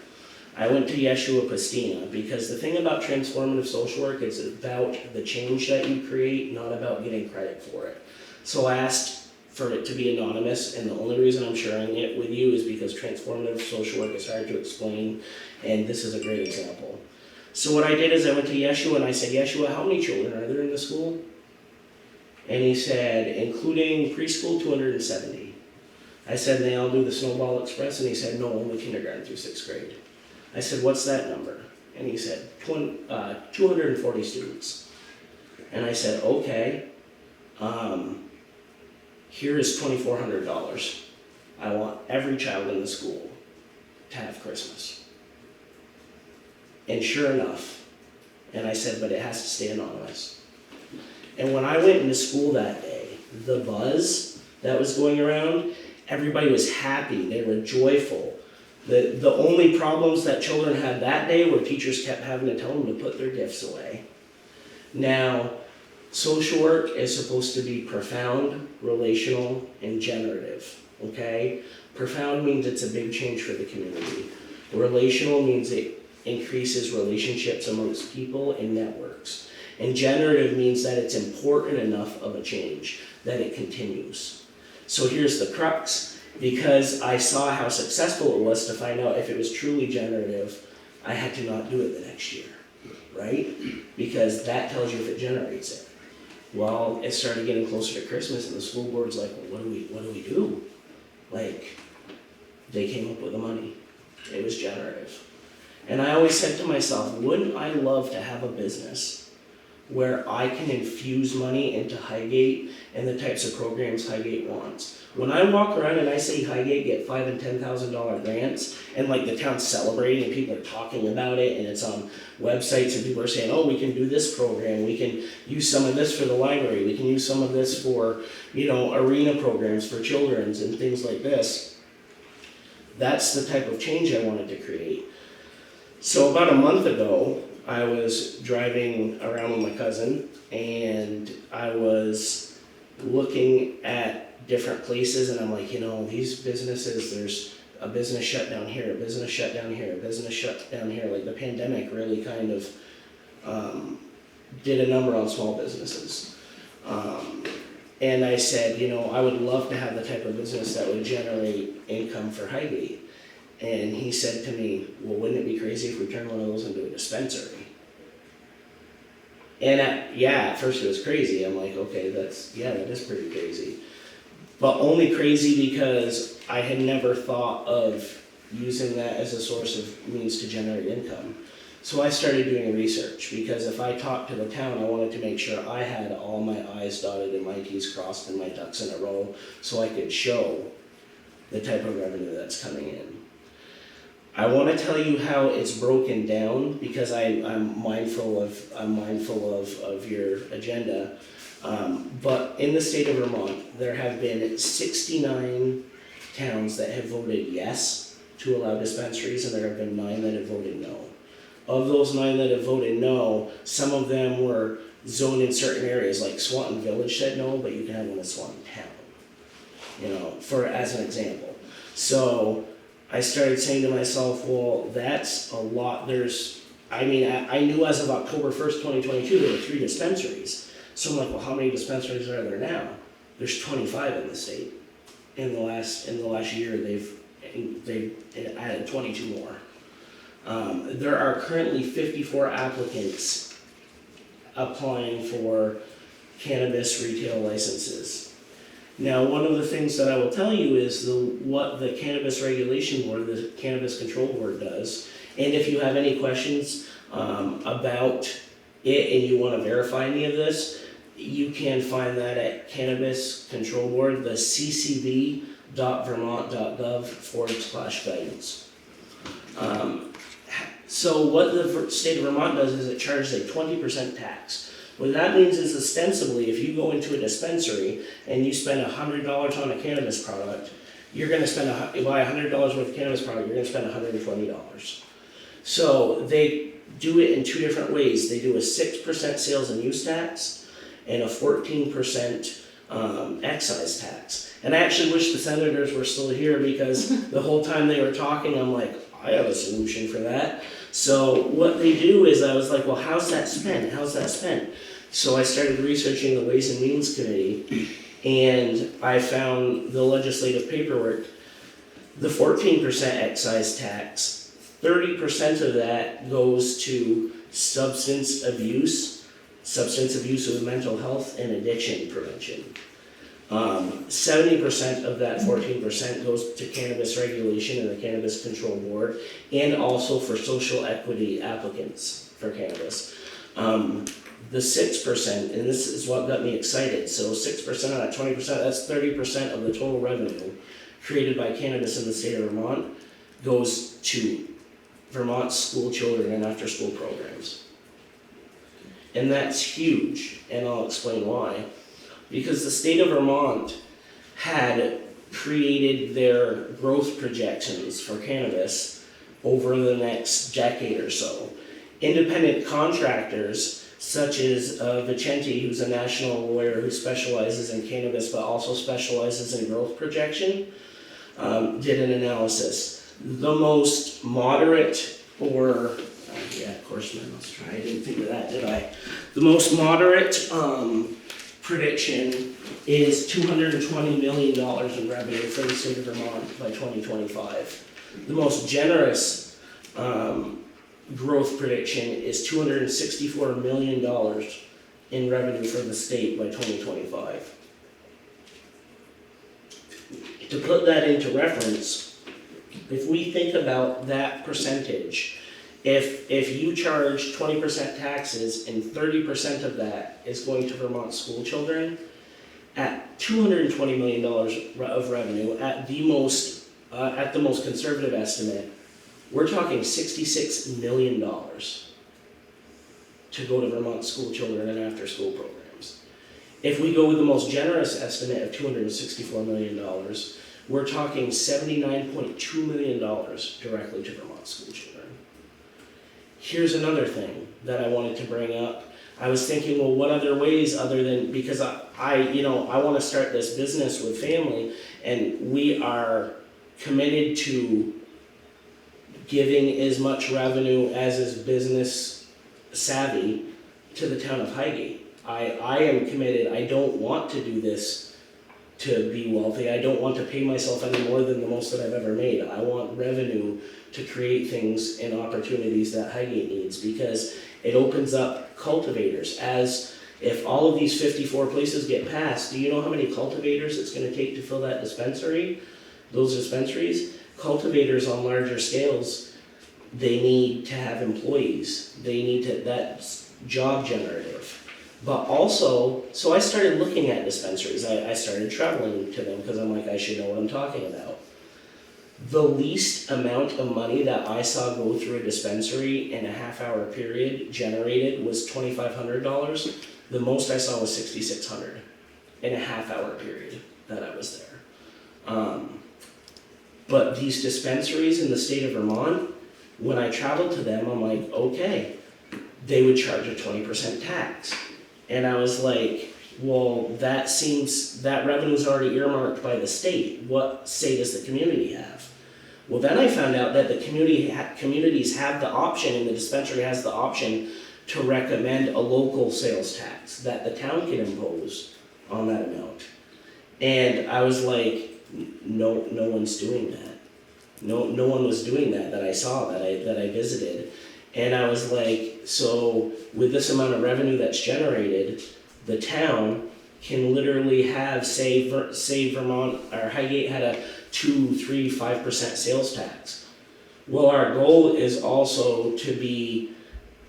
I went to Yeshua Pastina, because the thing about transformative social work is about the change that you create, not about getting credit for it. So I asked for it to be anonymous, and the only reason I'm sharing it with you is because transformative social work is hard to explain, and this is a great example. So what I did is I went to Yeshua and I said, Yeshua, how many children are there in the school? And he said, including preschool, 270. I said, they all do the Snowball Express? And he said, no, only kindergarten through 6th grade. I said, what's that number? And he said, 240 students. And I said, okay, here is $2,400. I want every child in the school to have Christmas. And sure enough, and I said, but it has to stay anonymous. And when I went into school that day, the buzz that was going around, everybody was happy, they were joyful. The only problems that children had that day were teachers kept having to tell them to put their gifts away. Now, social work is supposed to be profound, relational, and generative, okay? Profound means it's a big change for the community. Relational means it increases relationships amongst people and networks. And generative means that it's important enough of a change that it continues. So here's the crux. Because I saw how successful it was to find out if it was truly generative, I had to not do it the next year, right? Because that tells you if it generates it. Well, it started getting closer to Christmas and the school board's like, well, what do we do? Like, they came up with the money. It was generative. And I always said to myself, wouldn't I love to have a business where I can infuse money into Highgate and the types of programs Highgate wants. When I walk around and I see Highgate get $5,000 and $10,000 grants, and like the town's celebrating and people are talking about it, and it's on websites and people are saying, oh, we can do this program, we can use some of this for the library, we can use some of this for, arena programs for children's and things like this. That's the type of change I wanted to create. So about a month ago, I was driving around with my cousin, and I was looking at different places, and I'm like, these businesses, there's a business shut down here, a business shut down here, a business shut down here. Like the pandemic really kind of did a number on small businesses. And I said, I would love to have the type of business that would generate income for Highgate. And he said to me, well, wouldn't it be crazy if we turned one of those into a dispensary? And at first it was crazy. I'm like, okay, that is pretty crazy. But only crazy because I had never thought of using that as a source of means to generate income. So I started doing research, because if I talked to the town, I wanted to make sure I had all my I's dotted and my T's crossed and my ducks in a row, so I could show the type of revenue that's coming in. I want to tell you how it's broken down, because I'm mindful of your agenda. But in the state of Vermont, there have been 69 towns that have voted yes to allow dispensaries, and there have been 9 that have voted no. Of those 9 that have voted no, some of them were zoned in certain areas, like Swanton Village said no, but you can have one in Swanton Town, as an example. So I started saying to myself, well, that's a lot. I knew as of October 1st, 2022, there were 3 dispensaries. So I'm like, well, how many dispensaries are there now? There's 25 in the state. In the last year, they've added 22 more. There are currently 54 applicants applying for cannabis retail licenses. Now, one of the things that I will tell you is what the Cannabis Regulation Board, the Cannabis Control Board does. And if you have any questions about it and you want to verify any of this, you can find that at Cannabis Control Board, the ccv.vermont.gov/guidance. So what the state of Vermont does is it charges a 20% tax. What that means is, ostensibly, if you go into a dispensary and you spend $100 on a cannabis product, you're going to buy $100 worth of cannabis product, you're going to spend $120. So they do it in 2 different ways. They do a 6% sales and use tax and a 14% excise tax. And I actually wish the senators were still here, because the whole time they were talking, I'm like, I have a solution for that. So what they do is, I was like, well, how's that spent? So I started researching the Ways and Means Committee, and I found the legislative paperwork. The 14% excise tax, 30% of that goes to substance abuse with mental health and addiction prevention. 70% of that 14% goes to cannabis regulation and the Cannabis Control Board, and also for social equity applicants for cannabis. The 6%, and this is what got me excited, so 6% of that 20%, that's 30% of the total revenue created by cannabis in the state of Vermont, goes to Vermont school children and after school programs. And that's huge, and I'll explain why. Because the state of Vermont had created their growth projections for cannabis over the next decade or so. Independent contractors, such as Vicente, who's a national lawyer who specializes in cannabis but also specializes in growth projection, did an analysis. The most moderate, of course, I must try. I didn't think of that, did I? The most moderate prediction is $220 million in revenue for the state of Vermont by 2025. The most generous growth prediction is $264 million in revenue for the state by 2025. To put that into reference, if we think about that percentage If you charge 20% taxes and 30% of that is going to Vermont school children, at $220 million of revenue, at the most conservative estimate, we're talking $66 million to go to Vermont school children and after-school programs. If we go with the most generous estimate of $264 million, we're talking $79.2 million directly to Vermont school children. Here's another thing that I wanted to bring up. I was thinking, well, what other ways other than, because I want to start this business with family, and we are committed to giving as much revenue as is business savvy to the town of Highgate. I am committed. I don't want to do this to be wealthy. I don't want to pay myself any more than the most that I've ever made. I want revenue to create things and opportunities that Highgate needs, because it opens up cultivators. As if all of these 54 places get passed, do you know how many cultivators it's going to take to fill that dispensary? Those dispensaries? Cultivators on larger scales, they need to have employees. They need to, that's job generative. But also, so I started looking at dispensaries. I started traveling to them because I'm like, I should know what I'm talking about. The least amount of money that I saw go through a dispensary in a half-hour period generated was $2,500. The most I saw was $6,600 in a half-hour period that I was there. But these dispensaries in the state of Vermont, when I traveled to them, I'm like, okay, they would charge a 20% tax. And I was like, well, that revenue is already earmarked by the state. What say does the community have? Well, then I found out that the communities have the option, and the dispensary has the option to recommend a local sales tax that the town can impose on that amount. And I was like, no one's doing that. No one was doing that I saw, that I visited. And I was like, so with this amount of revenue that's generated, the town can literally have, say Vermont or Highgate had a 2, 3, 5% sales tax. Well, our goal is also to be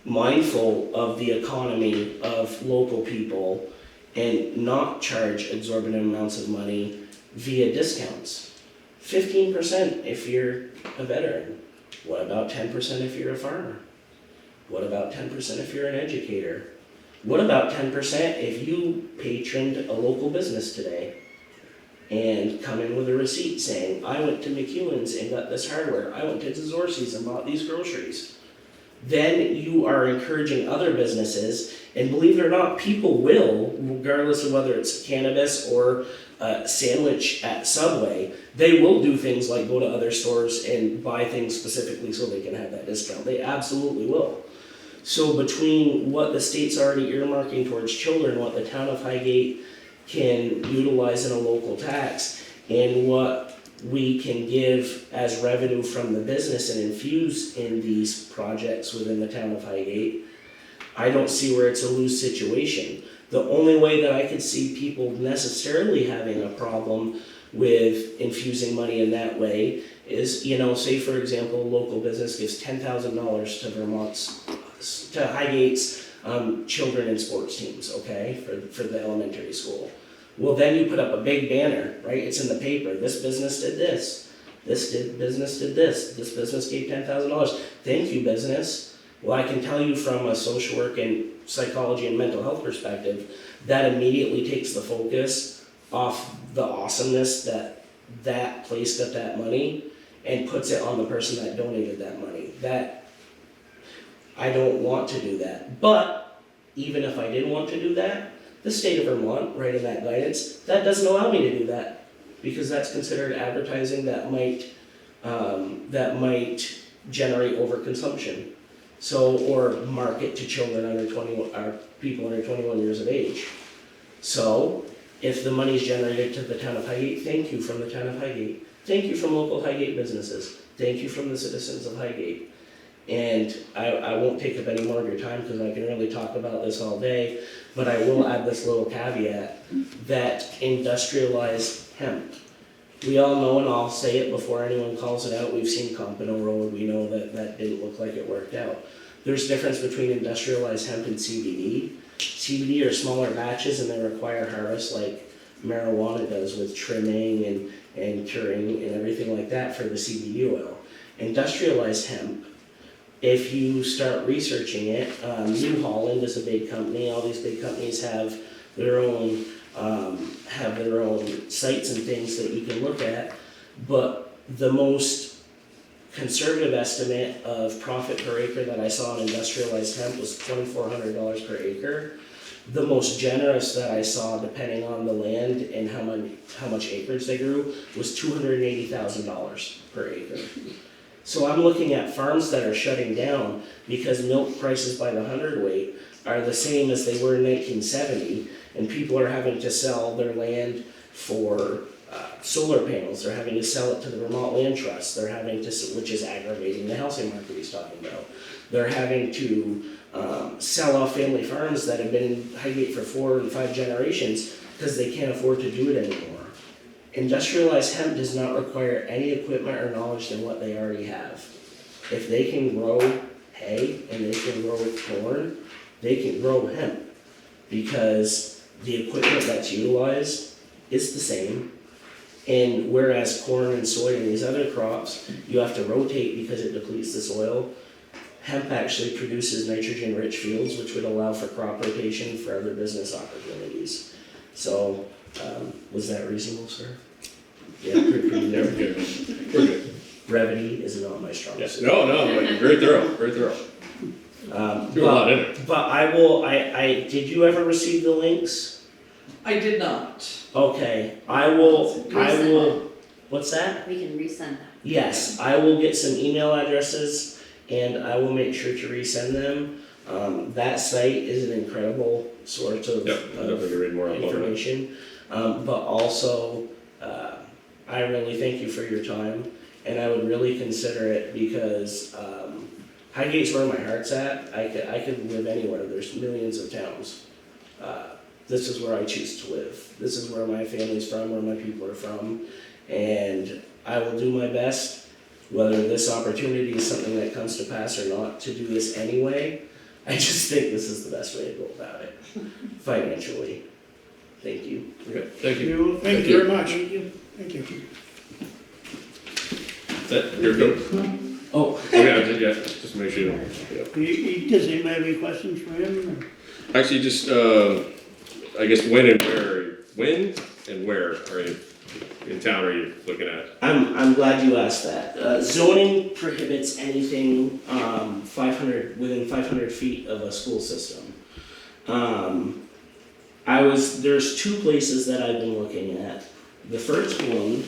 mindful of the economy of local people and not charge exorbitant amounts of money via discounts. 15% if you're a veteran. What about 10% if you're a farmer? What about 10% if you're an educator? What about 10% if you patroned a local business today and come in with a receipt saying, I went to McEwen's and got this hardware, I went to Zorcy's and bought these groceries? Then you are encouraging other businesses, and believe it or not, people will, regardless of whether it's cannabis or a sandwich at Subway, they will do things like go to other stores and buy things specifically so they can have that discount. They absolutely will. So between what the state's already earmarking towards children, what the town of Highgate can utilize in a local tax, and what we can give as revenue from the business and infuse in these projects within the town of Highgate, I don't see where it's a lose situation. The only way that I could see people necessarily having a problem with infusing money in that way is, say for example, a local business gives $10,000 to Highgate's children and sports teams, okay, for the elementary school. Well, then you put up a big banner, right? It's in the paper. This business did this. Business did this. This business gave $10,000. Thank you, business. Well, I can tell you from a social work and psychology and mental health perspective, that immediately takes the focus off the awesomeness that place got that money and puts it on the person that donated that money. That I don't want to do that. But even if I did want to do that, the state of Vermont, right in that guidance, that doesn't allow me to do that, because that's considered advertising that might generate overconsumption. So, or market to children under 21, or people under 21 years of age. So, if the money is generated to the town of Highgate, thank you from the town of Highgate. Thank you from local Highgate businesses. Thank you from the citizens of Highgate. And I won't take up any more of your time because I can really talk about this all day, but I will add this little caveat that industrialized hemp we all know, and I'll say it before anyone calls it out, we've seen Compano Road, we know that that didn't look like it worked out. There's difference between industrialized hemp and CBD. CBD are smaller batches and they require harvest like marijuana does with trimming and curing and everything like that for the CBD oil. Industrialized hemp, if you start researching it, New Holland is a big company, all these big companies have their own sites and things that you can look at, but the most conservative estimate of profit per acre that I saw in industrialized hemp was $2,400 per acre. The most generous that I saw, depending on the land and how much acreage they grew, was $280,000 per acre. So I'm looking at farms that are shutting down because milk prices by the hundredweight are the same as they were in 1970, and people are having to sell their land for solar panels. They're having to sell it to the Vermont Land Trust. They're having to, which is aggravating the housing market he's talking about. They're having to sell off family farms that have been in Highgate for 4 and 5 generations because they can't afford to do it anymore. Industrialized hemp does not require any equipment or knowledge than what they already have. If they can grow hay and they can grow corn, they can grow hemp because the equipment that's utilized is the same. And whereas corn and soy and these other crops, you have to rotate because it depletes the soil, hemp actually produces nitrogen-rich fields, which would allow for crop rotation for other business opportunities. So, was that reasonable, sir? Yeah, pretty Yeah, we're good. We're good. Brevity is not my strong Yes. suit. No, but very thorough, very thorough. Do a lot in it. But did you ever receive the links? I did not. Okay, what's that? We can resend that. Yes, I will get some email addresses and I will make sure to resend them. That site is an incredible source of, Yep, I'm definitely gonna read more about it. information. But also, I really thank you for your time, and I would really consider it because Highgate's where my heart's at. I could live anywhere. There's millions of towns. This is where I choose to live. This is where my family's from, where my people are from, and I will do my best, whether this opportunity is something that comes to pass or not, to do this anyway. I just think this is the best way to go about it, financially. Thank you. Okay, thank you. Thank you very much. Thank you. That, you're good? Oh, Yeah, just make sure. Yeah. Does anybody have any questions for him? Actually, just, I guess when and where are you, in town are you looking at? I'm glad you asked that. Zoning prohibits anything 500 feet of a school system. There's 2 places that I've been looking at. The first one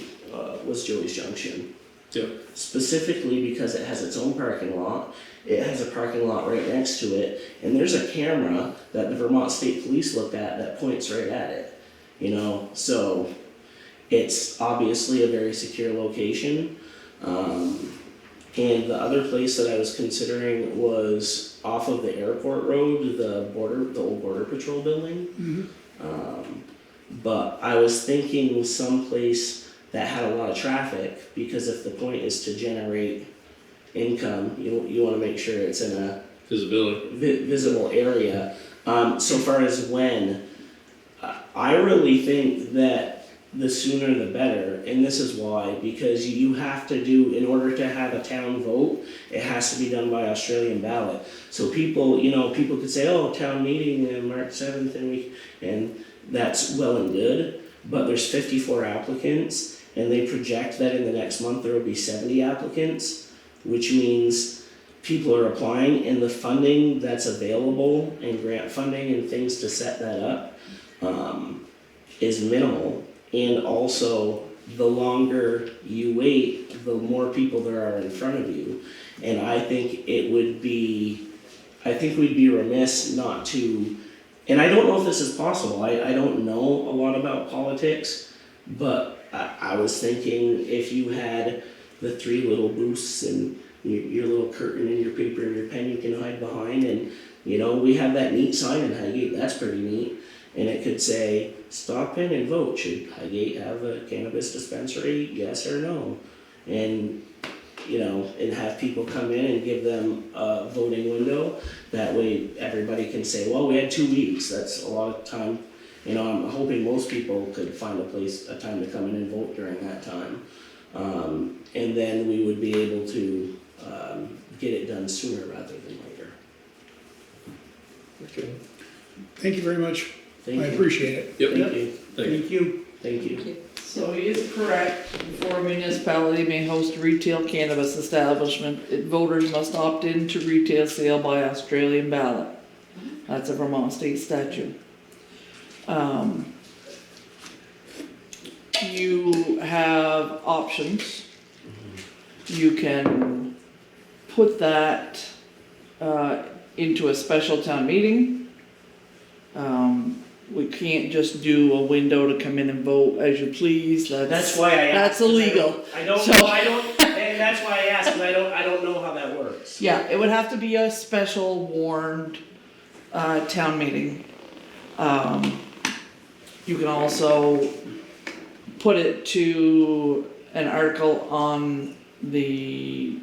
was Joey's Junction. Yeah. Specifically because it has its own parking lot. It has a parking lot right next to it, and there's a camera that the Vermont State Police looked at that points right at it. So it's obviously a very secure location. And the other place that I was considering was off of the airport road, the old Border Patrol building. But I was thinking someplace that had a lot of traffic, because if the point is to generate income, you want to make sure it's in a visible area. So far as when, I really think that the sooner the better, and this is why, because you have to do, in order to have a town vote, it has to be done by Australian ballot. So people could say, oh, town meeting on March 7th, and that's well and good, but there's 54 applicants, and they project that in the next month there will be 70 applicants, which means people are applying, and the funding that's available, and grant funding and things to set that up, is minimal. And also, the longer you wait, the more people there are in front of you. And I think we'd be remiss not to, and I don't know if this is possible, I don't know a lot about politics, but I was thinking if you had the 3 little booths and your little curtain and your paper and your pen you can hide behind, and we have that neat sign in Highgate, that's pretty neat. And it could say, stop in and vote, should Highgate have a cannabis dispensary, yes or no? And, you know, and have people come in and give them a voting window. That way everybody can say, well, we had 2 weeks, that's a lot of time. You know, I'm hoping most people could find a time to come in and vote during that time. And then we would be able to get it done sooner rather than later. Okay. Thank you very much. Thank I you. appreciate it. Yep. Thank you. Thank you. Thank you. So he is correct, before a municipality may host a retail cannabis establishment, voters must opt in to retail sale by Australian ballot. That's a Vermont state statute. You have options. You can put that into a special town meeting. We can't just do a window to come in and vote as you please. That's why I asked. That's illegal. I don't So- know, and that's why I asked, because I don't know how that works. Yeah, it would have to be a special warned town meeting. You can also put it to an article on the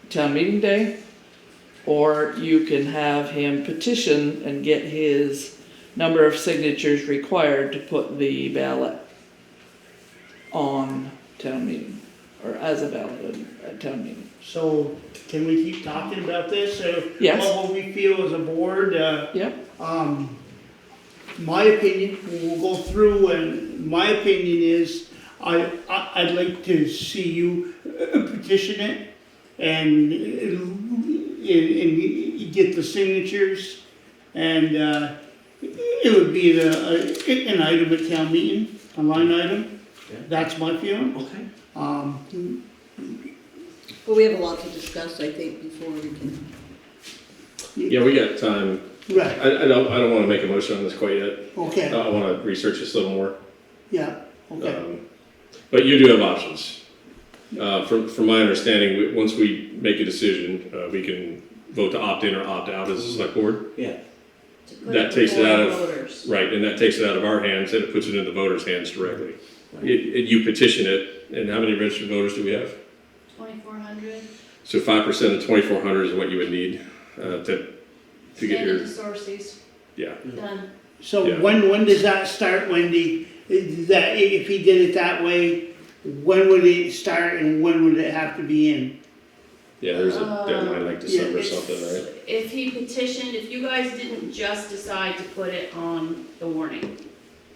town meeting day, or you can have him petition and get his number of signatures required to put the ballot on town meeting, or as a ballot at town meeting. So, can we keep talking about this, or Yes. what we feel as a board? Yep. My opinion, we'll go through, and my opinion is, I'd like to see you petition it, and get the signatures, and, it would be an item at town meeting, a line item. Yeah. That's my feeling. Okay. Well, we have a lot to discuss, I think, before we can. Yeah, we got time. Right, I don't wanna make a motion on this quite yet. okay, I wanna research this a little more. yeah, okay. But you do have options. From my understanding, once we make a decision, we can vote to opt in or opt out as a select board. Yeah. To put That takes it out of, voters. right, and that takes it out of our hands and it puts it in the voters' hands directly. You petition it, and how many registered voters do we have? 2,400. So 5% of 2,400 is what you would need to get your, sources. yeah. Done. So Yeah. when does that start, Wendy? That, if he did it that way, when would it start and when would it have to be in? Yeah, there's a deadline like December or It's- something, right? If he petitioned, if you guys didn't just decide to put it on the warning,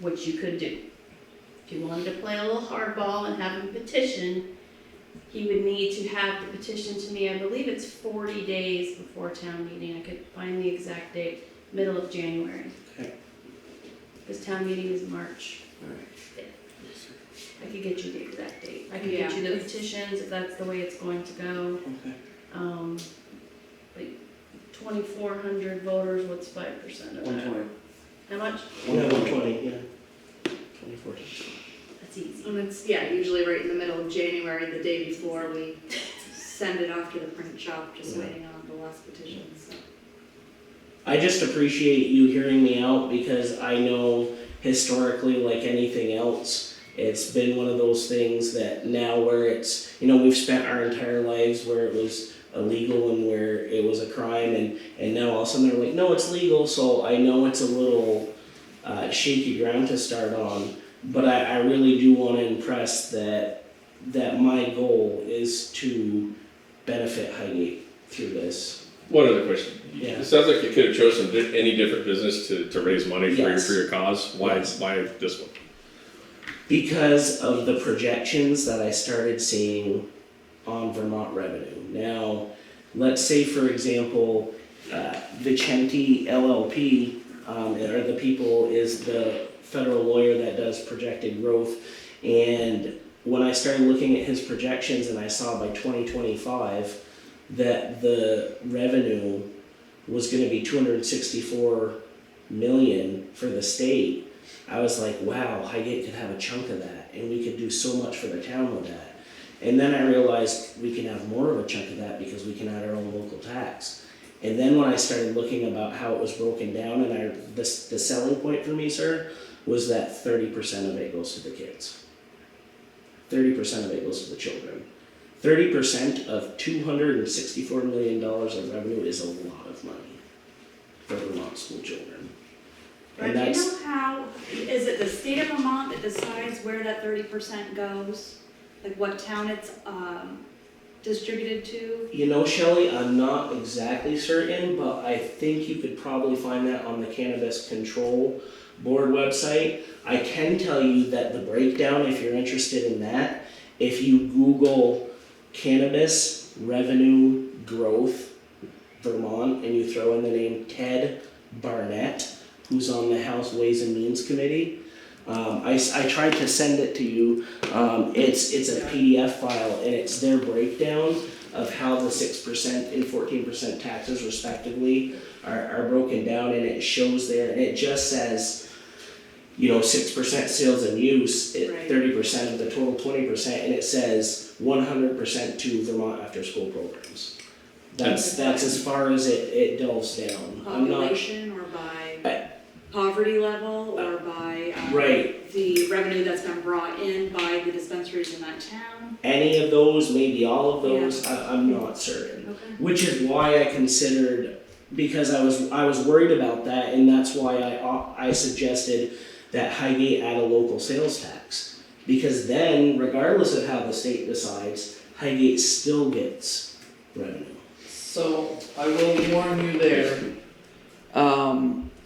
which you could do. If you wanted to play a little hardball and have him petition, he would need to have the petition to me, I believe it's 40 days before town meeting. I could find the exact date, middle of January. Okay. Because town meeting is March. I could get you the exact date. I could get you the petitions if that's the way it's going to go. Okay. Like 2,400 voters, what's 5% of that? 120. How much? Yeah, 120, yeah. 24. That's easy. And it's, yeah, usually right in the middle of January, the day before we send it off to the print shop, just waiting on the last petitions, so. I just appreciate you hearing me out because I know historically, like anything else, it's been one of those things that now where it's, you know, we've spent our entire lives where it was illegal and where it was a crime, and now all of a sudden they're like, no, it's legal. So I know it's a little shaky ground to start on, but I really do want to impress that my goal is to benefit Highgate through this. One other question. Yeah. It sounds like you could have chosen any different business to raise money for Yes. your cause. Why Yes. this one? Because of the projections that I started seeing on Vermont revenue. Now, let's say for example, Vicente LLP, or the people is the federal lawyer that does projected growth. And when I started looking at his projections and I saw by 2025 that the revenue was gonna be 264 million for the state, I was like, wow, Highgate could have a chunk of that, and we could do so much for the town with that. And then I realized we can have more of a chunk of that because we can add our own local tax. And then when I started looking about how it was broken down, and the selling point for me, sir, was that 30% of it goes to the kids. 30% of it goes to the children. 30% of $264 million of revenue is a lot of money for Vermont school children. Right, do you know how, is it the state of Vermont that decides where that 30% goes? Like what town it's distributed to? You know, Shelley, I'm not exactly certain, but I think you could probably find that on the Cannabis Control Board website. I can tell you that the breakdown, if you're interested in that, if you Google cannabis revenue growth Vermont and you throw in the name Ted Barnett, who's on the House Ways and Means Committee, I tried to send it to you. It's a PDF file and it's their breakdown of how the 6% and 14% taxes respectively are broken down, and it shows there, and it just says, 6% sales and use, Right. 30% of the total 20%, and it says 100% to Vermont after school programs. That's as far as it delves down. I'm not, Population or by poverty level or by right. the revenue that's been brought in by the dispensaries in that town? Any of those, maybe all of those, I'm not certain. Okay. Which is why I considered, because I was worried about that, and that's why I suggested that Highgate add a local sales tax. Because then, regardless of how the state decides, Highgate still gets revenue. So I will warn you there.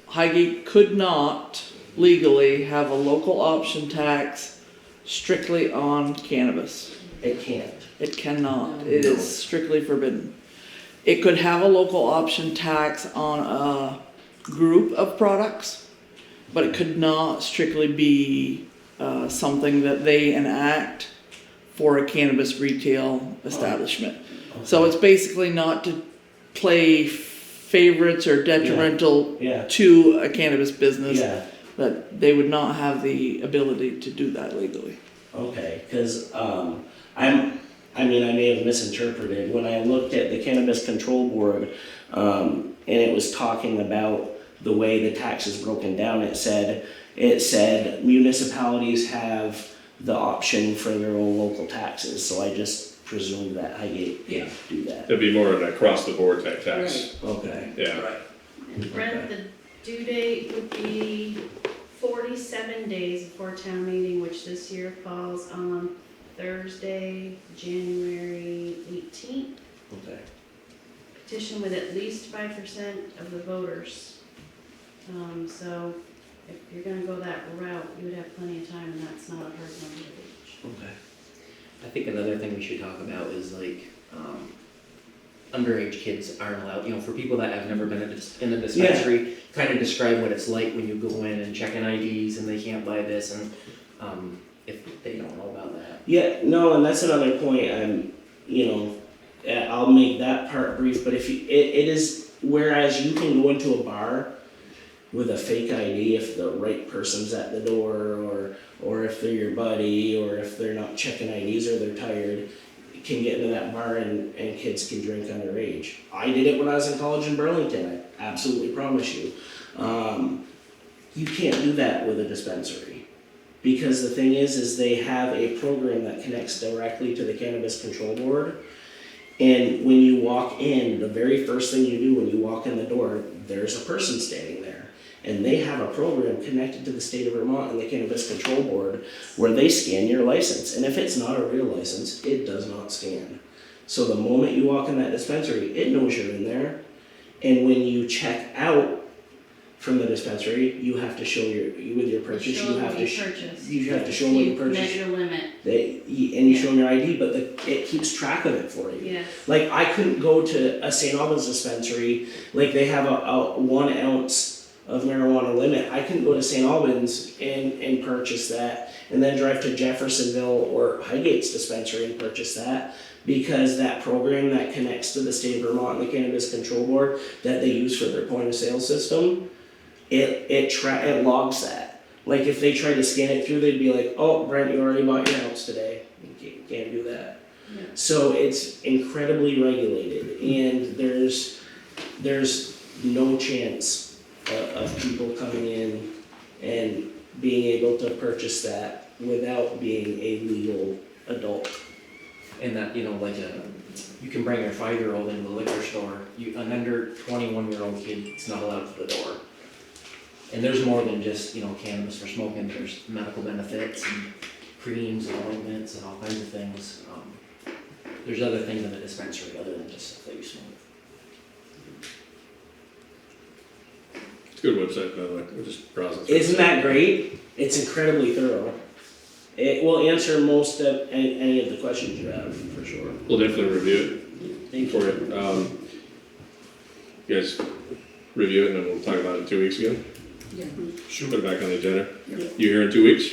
Highgate could not legally have a local option tax strictly on cannabis. It can't. It cannot. It is strictly forbidden. It could have a local option tax on a group of products, but it could not strictly be something that they enact for a cannabis retail establishment. So it's basically not to play favorites or detrimental Yeah. to a cannabis business, Yeah. but they would not have the ability to do that legally. Okay, because I may have misinterpreted. When I looked at the Cannabis Control Board, and it was talking about the way the tax is broken down, it said municipalities have the option for their own local taxes, so I just presumed that Highgate could do that. It'd be more of an across-the-board type tax. Okay. Yeah. And Brent, the due date would be 47 days before town meeting, which this year falls on Thursday, January 18th. Okay. Petition with at least 5% of the voters. So if you're gonna go that route, you would have plenty of time, and that's not a hard number to reach. Okay. I think another thing we should talk about is underage kids aren't allowed, for people that have never been in a dispensary, kind of describe what it's like when you go in and check in IDs and they can't buy this, and if they don't know about that. Yeah, no, and that's another point. I'll make that part brief, but if you, it is, whereas you can go into a bar with a fake ID if the right person's at the door, or if they're your buddy, or if they're not checking IDs or they're tired, you can get into that bar and kids can drink underage. I did it when I was in college in Burlington, I absolutely promise you. You can't do that with a dispensary. Because the thing is they have a program that connects directly to the Cannabis Control Board. And when you walk in, the very first thing you do when you walk in the door, there's a person standing there. And they have a program connected to the state of Vermont and the Cannabis Control Board where they scan your license. And if it's not a real license, it does not scan. So the moment you walk in that dispensary, it knows you're in there. And when you check out from the dispensary, you have to show with your purchase, you have to show them what you purchased. Met your limit. And you show them your ID, but it keeps track of it for you. Yeah. Like, I couldn't go to a St. Albans dispensary, like they have a 1 ounce of marijuana limit. I couldn't go to St. Albans and purchase that, and then drive to Jeffersonville or Highgate's dispensary and purchase that, because that program that connects to the state of Vermont and the Cannabis Control Board that they use for their point of sale system, it logs that. Like, if they tried to scan it through, they'd be like, oh, Brent, you already bought your ounce today. You can't do that. Yeah. So it's incredibly regulated, and there's there's no chance of people coming in and being able to purchase that without being a legal adult. And that, like you can bring your 5-year-old into the liquor store, an under 21-year-old kid is not allowed to the door. And there's more than just, cannabis for smoking, there's medical benefits and creams and ointments and all kinds of things. There's other things in the dispensary other than just stuff that you smoke. It's a good website, by the way, we're just browsing. through. Isn't that great? It's incredibly thorough. It will answer most of any of the questions you have, for sure. We'll definitely review Thank it for you. You guys review it and then we'll talk about it in 2 weeks again? Yeah. Sure. Put it back on the agenda. You here in 2 weeks?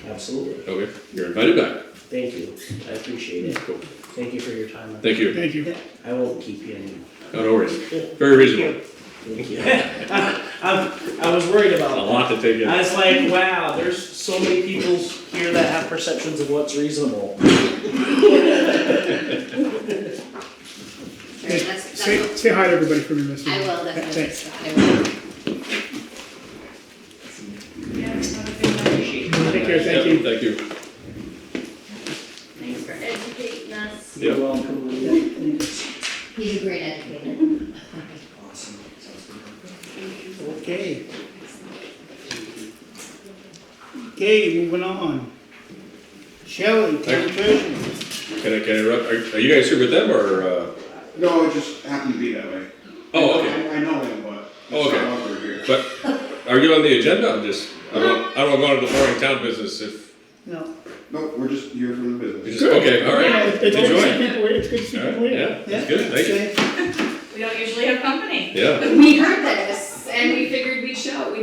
Absolutely. Okay, you're invited back. Thank you. I appreciate it. Cool. Thank you for your time. Thank you. Thank you. I won't keep you any. No worries. Very reasonable. Thank you. I was worried about A that. lot to take in. I was like, wow, there's so many people here that have perceptions of what's reasonable. Sure, that's Say hi to everybody for me, Mr. I will definitely. Thanks. I will. Yeah, have a good night. Take care, thank you. Thank you. Thanks for educating us. Yep. You're welcome. He's a great educator. Awesome. Okay. Okay, moving on. Shelley, town treasurer. Can I interrupt? Are you guys here with them or? No, it just happened to be that way. Oh, okay. I know him, but Oh, okay. it's not over here. But are you on the agenda? I don't want to go into the boring town business if. No. No, we're just here for the business. Okay, all right. It's good to Enjoy. see people, it's good to see All right, people here. yeah, that's good, thank you. We don't usually have company. Yeah. We heard this and we figured we'd show up.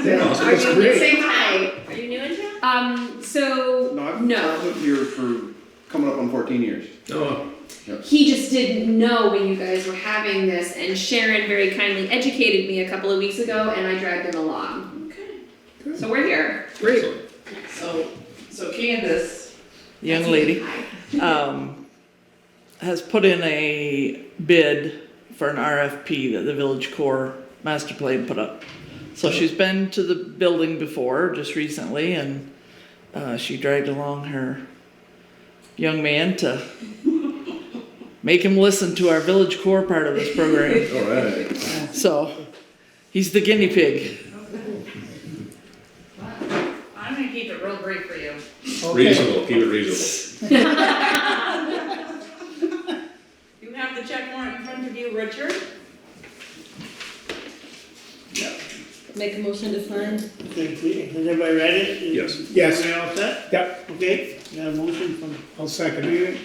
Yeah, Awesome. that's great. Say hi. Are you new in town? So No, I've no, lived here for coming up on 14 years. Oh, he just didn't know when you guys were having this, and Sharon very kindly educated me a couple of weeks ago, and I dragged him along. Okay. So we're here. Great. So Candace, the young lady, has put in a bid for an RFP that the Village Core Master Plan put up. So she's been to the building before, just recently, and she dragged along her young man to make him listen to our Village Core part of this program. all right. So he's the guinea pig. I'm gonna keep it real brief for you. Reasonable, keep it reasonable. You have the check warrant in front of you, Richard. Make a motion to sign. Okay, has everybody read it? Yes. Yes. Everybody all set? Yep. Okay, got a motion from. I'll second it.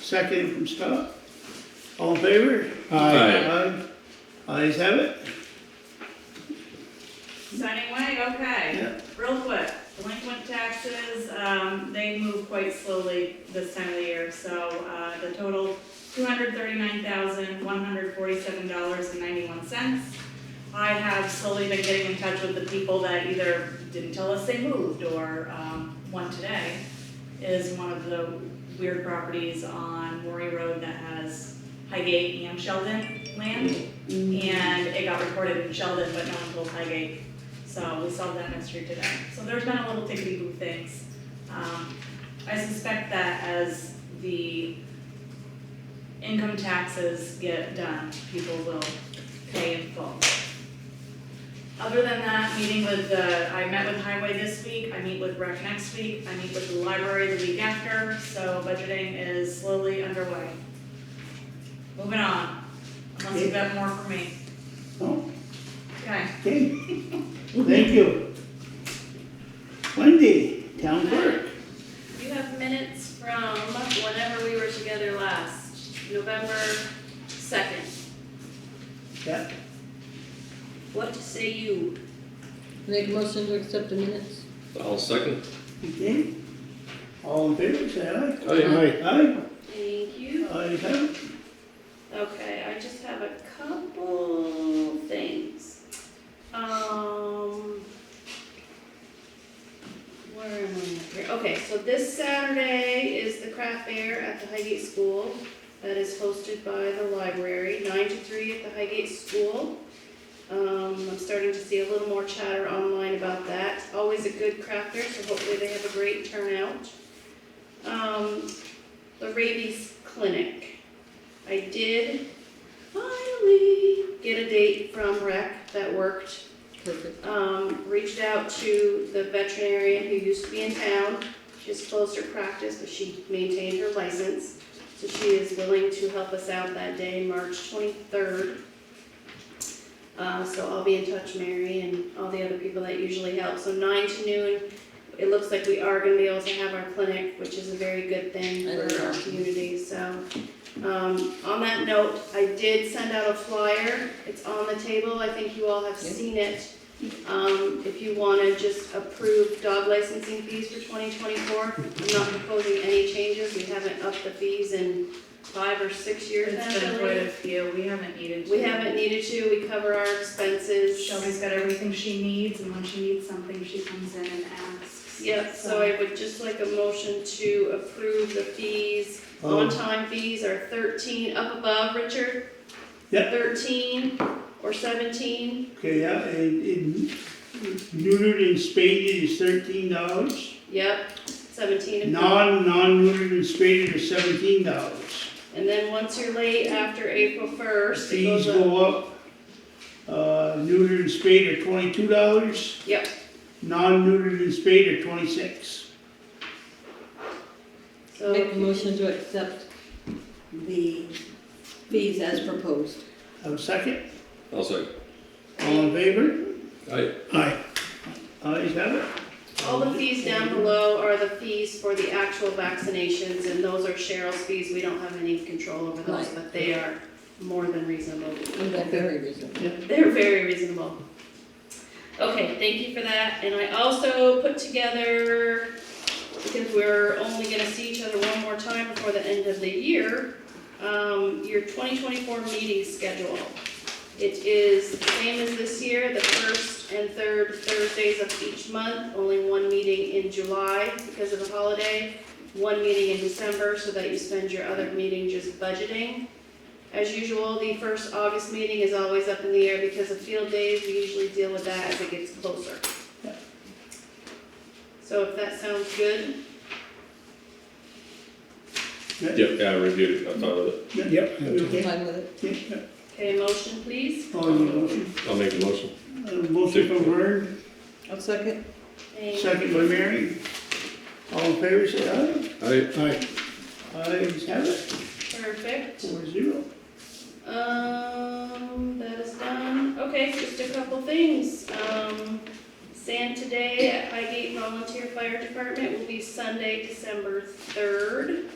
Second from Scott. All in favor? Aye. Ayes have it. Signing away, okay. Yeah. Real quick, delinquent taxes, they move quite slowly this time of the year, so, the total, $239,147.91. I have slowly been getting in touch with the people that either didn't tell us they moved, or, one today is one of the weird properties on Maury Road that has Highgate and Sheldon land, and it got recorded in Sheldon, but no one told Highgate. So we solved that mystery today. So there's been a little tickety-boo things. I suspect that as the income taxes get done, people will pay in full. Other than that, I met with Highway this week, I meet with Rec next week, I meet with the library the week after, so budgeting is slowly underway. Moving on, unless you've got more for me. Oh, Okay. okay. Thank you. Wendy, town clerk. You have minutes from whenever we were together last, November 2nd. Yeah. What say you? Make a motion to accept the minutes. I'll second. Okay. All in favor, say aye. Aye. Aye. Thank you. Ayes have it. Okay, I just have a couple things. Where am I here? Okay, so this Saturday is the craft fair at the Highgate School. that is hosted by the library, 9 to 3 at the Highgate School. I'm starting to see a little more chatter online about that. Always a good crafter, so hopefully they have a great turnout. The rabies clinic. I did finally get a date from Rec that worked. Perfect. Reached out to the veterinarian who used to be in town. She has closed her practice, but she maintained her license. So she is willing to help us out that day, March 23rd. So I'll be in touch, Mary, and all the other people that usually help. So 9 to noon, it looks like we are gonna be able to have our clinic, which is a very good thing for our community, so. On that note, I did send out a flyer. It's on the table. I think you all have seen it. If you wanna just approve dog licensing fees for 2024, I'm not proposing any changes. We haven't upped the fees in 5 or 6 years now. It's been quite a few, we haven't needed to. We haven't needed to, we cover our expenses. Shelby's got everything she needs, and when she needs something, she comes in and asks. Yep, so I would just like a motion to approve the fees. On-time fees are 13, up above, Richard? Yep. 13 or 17, Okay, yeah, and neutered and spaded is $13. yep, 17 if Non-neutered and spaded is $17. And then once you're late after April 1st, it Fees goes up. go up. Neutered and spayed are $22. Yep, Non-neutered and spayed are $26. so. Make a motion to accept the fees as proposed. Have a second? I'll say. All in favor? Aye. Aye. Ayes have it. All the fees down below are the fees for the actual vaccinations, and those are Cheryl's fees. We don't have any control over those, Right. but they are more than reasonable. And they're very reasonable. They're very reasonable. Okay, thank you for that. And I also put together, because we're only gonna see each other one more time before the end of the year, your 2024 meeting schedule. It is the same as this year, the first and third Thursdays of each month, only one meeting in July because of the holiday, one meeting in December so that you spend your other meeting just budgeting. As usual, the first August meeting is always up in the air because of field days. We usually deal with that as it gets closer. So if that sounds good, Yep, yeah, I reviewed it, I thought of it. Yep. Okay. Fine with it? Yeah. okay, motion please. Oh, you motion. I'll make the motion. Motion from Vern, I'll second. And second by Mary. All in favor, say aye. Aye. Aye. Ayes have it, perfect. 4-0. That is done. Okay, just a couple things. Santa Day at Highgate Volunteer Fire Department will be Sunday, December 3rd.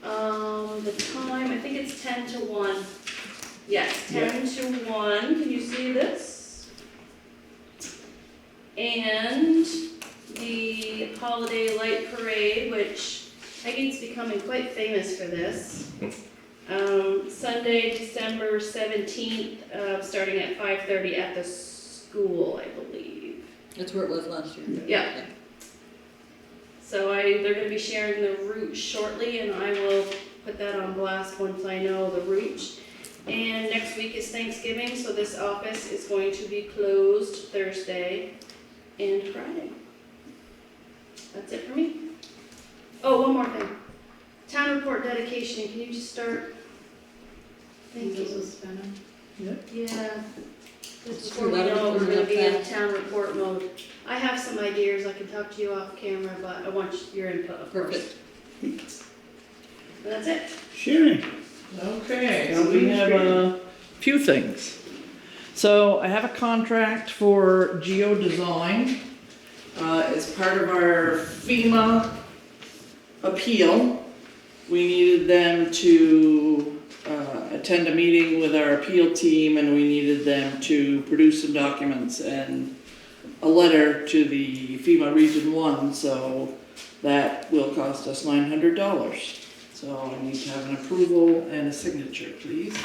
The time, I think it's 10 to 1. Yes, 10 to 1. Can you see this? And the holiday light parade, which Highgate's becoming quite famous for this. Sunday, December 17th, starting at 5:30 at the school, I believe. That's where it was last year. Yeah. So they're gonna be sharing the route shortly, and I will put that on blast once I know the route. And next week is Thanksgiving, so this office is going to be closed Thursday and Friday. That's it for me. Oh, one more thing. Town report dedication, can you just start? Thank you. Yeah. Just before we know, we're gonna be in town report mode. I have some ideas, I can talk to you off camera, but I want your input, of course. Perfect. And that's it. Sharon. Okay, so we have a few things. So I have a contract for geodesign. As part of our FEMA appeal, we needed them to attend a meeting with our appeal team, and we needed them to produce some documents and a letter to the FEMA Region 1, so that will cost us $900. So I need to have an approval and a signature, please.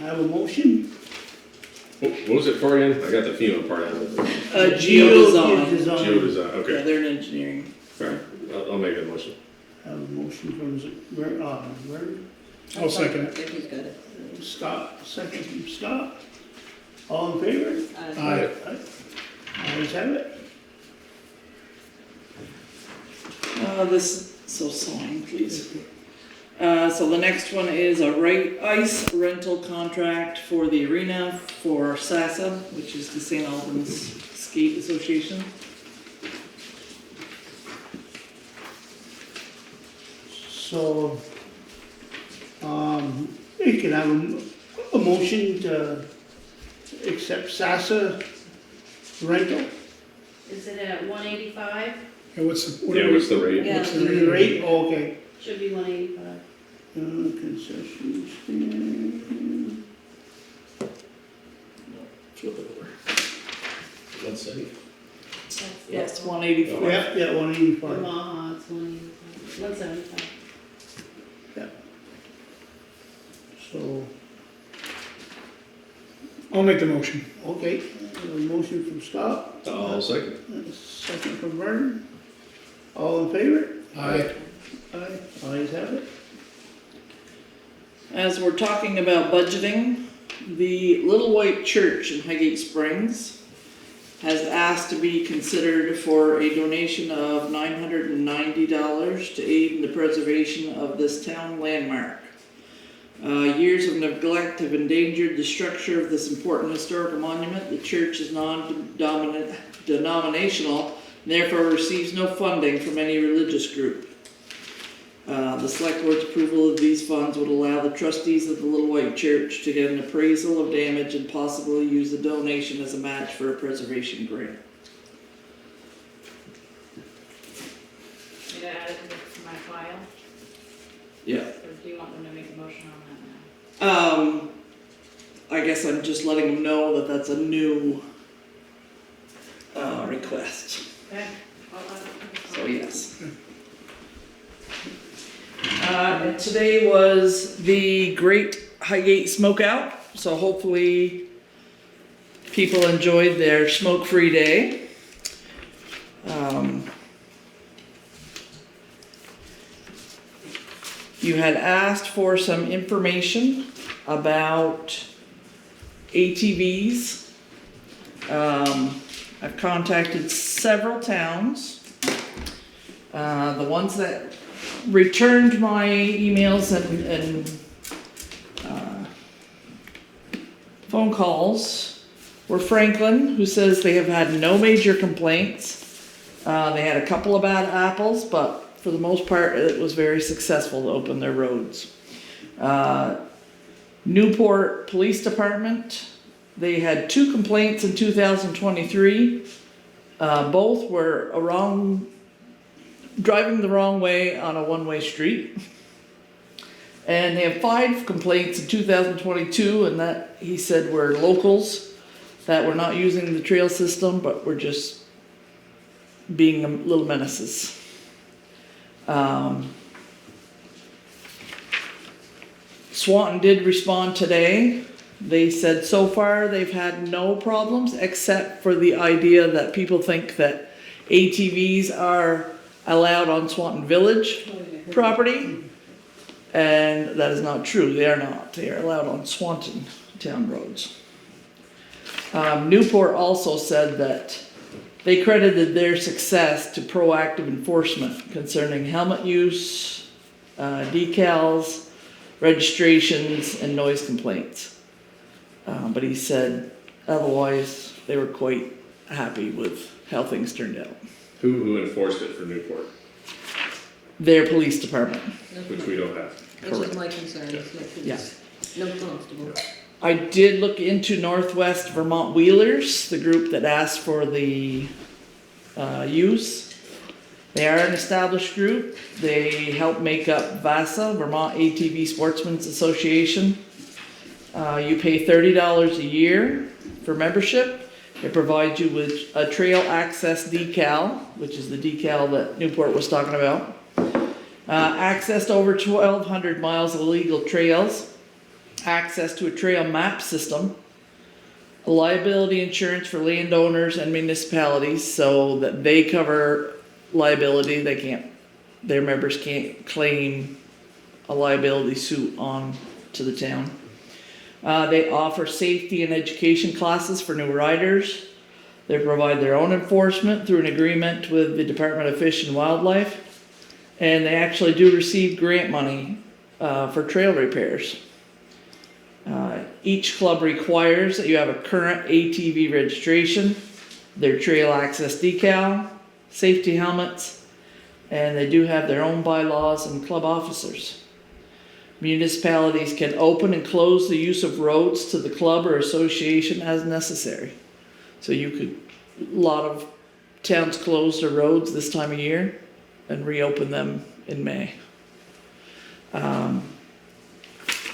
I have a motion. What was it for again? I got the FEMA part out of it. Geodesign. Geodesign, Yeah, okay. they're an engineering. Alright, I'll make that motion. Have a motion from Vern, I'll second it. If he's got it. Scott, second from Scott. All in favor? Aye. Ayes have it. So sign, please. So the next one is a ice rental contract for the arena for SASA, which is the St. Albans Skate Association. So, you can have a motion to accept SASA rental. Is it at 185? And what's the the rate? Yeah. The rate, okay. Should be 185. Concession stand. Flip it over. Let's see. Yes, 184. Yeah, 185. Omaha, it's 185. 175. So, I'll make the motion. okay, a motion from Scott, I'll second. second from Vernon. All in favor? Aye. Aye. Ayes have it. As we're talking about budgeting, the Little White Church in Highgate Springs has asked to be considered for a donation of $990 to aid in the preservation of this town landmark. Years of neglect have endangered the structure of this important historical monument. The church is non-denominational, and therefore receives no funding from any religious group. The select board's approval of these funds would allow the trustees of the Little White Church to get an appraisal of damage and possibly use the donation as a match for a preservation grant. Did I add it to my file, Yeah. or do you want them to make a motion on that now? I guess I'm just letting them know that that's a new request. Okay. I'll add it to the So file. yes. And today was the Great Highgate Smokeout, so hopefully people enjoyed their smoke-free day. You had asked for some information about ATVs. I've contacted several towns. The ones that returned my emails and phone calls were Franklin, who says they have had no major complaints. They had a couple of bad apples, but for the most part, it was very successful to open their roads. Newport Police Department, they had 2 complaints in 2023. Both were driving the wrong way on a one-way street. And they have 5 complaints in 2022, and that, he said, were locals that were not using the trail system, but were just being little menaces. Swanton did respond today. They said so far they've had no problems, except for the idea that people think that ATVs are allowed on Swanton Village property, and that is not true. They are not. They are allowed on Swanton town roads. Newport also said that they credited their success to proactive enforcement concerning helmet use, decals, registrations, and noise complaints. But he said otherwise they were quite happy with how things turned out. Who enforced it for Newport, Their police department. which we don't have. Which is my concern, is Yeah. no constable. I did look into Northwest Vermont Wheelers, the group that asked for the use. They are an established group. They help make up VASA, Vermont ATV Sportsmen's Association. You pay $30 a year for membership. It provides you with a trail access decal, which is the decal that Newport was talking about. Access to over 1,200 miles of legal trails. Access to a trail map system, liability insurance for landowners and municipalities so that they cover liability. They can't their members can't claim a liability suit on to the town. They offer safety and education classes for new riders. They provide their own enforcement through an agreement with the Department of Fish and Wildlife. And they actually do receive grant money for trail repairs. Each club requires that you have a current ATV registration, their trail access decal, safety helmets, and they do have their own bylaws and club officers. Municipalities can open and close the use of roads to the club or association as necessary. So you could, a lot of towns close their roads this time of year and reopen them in May.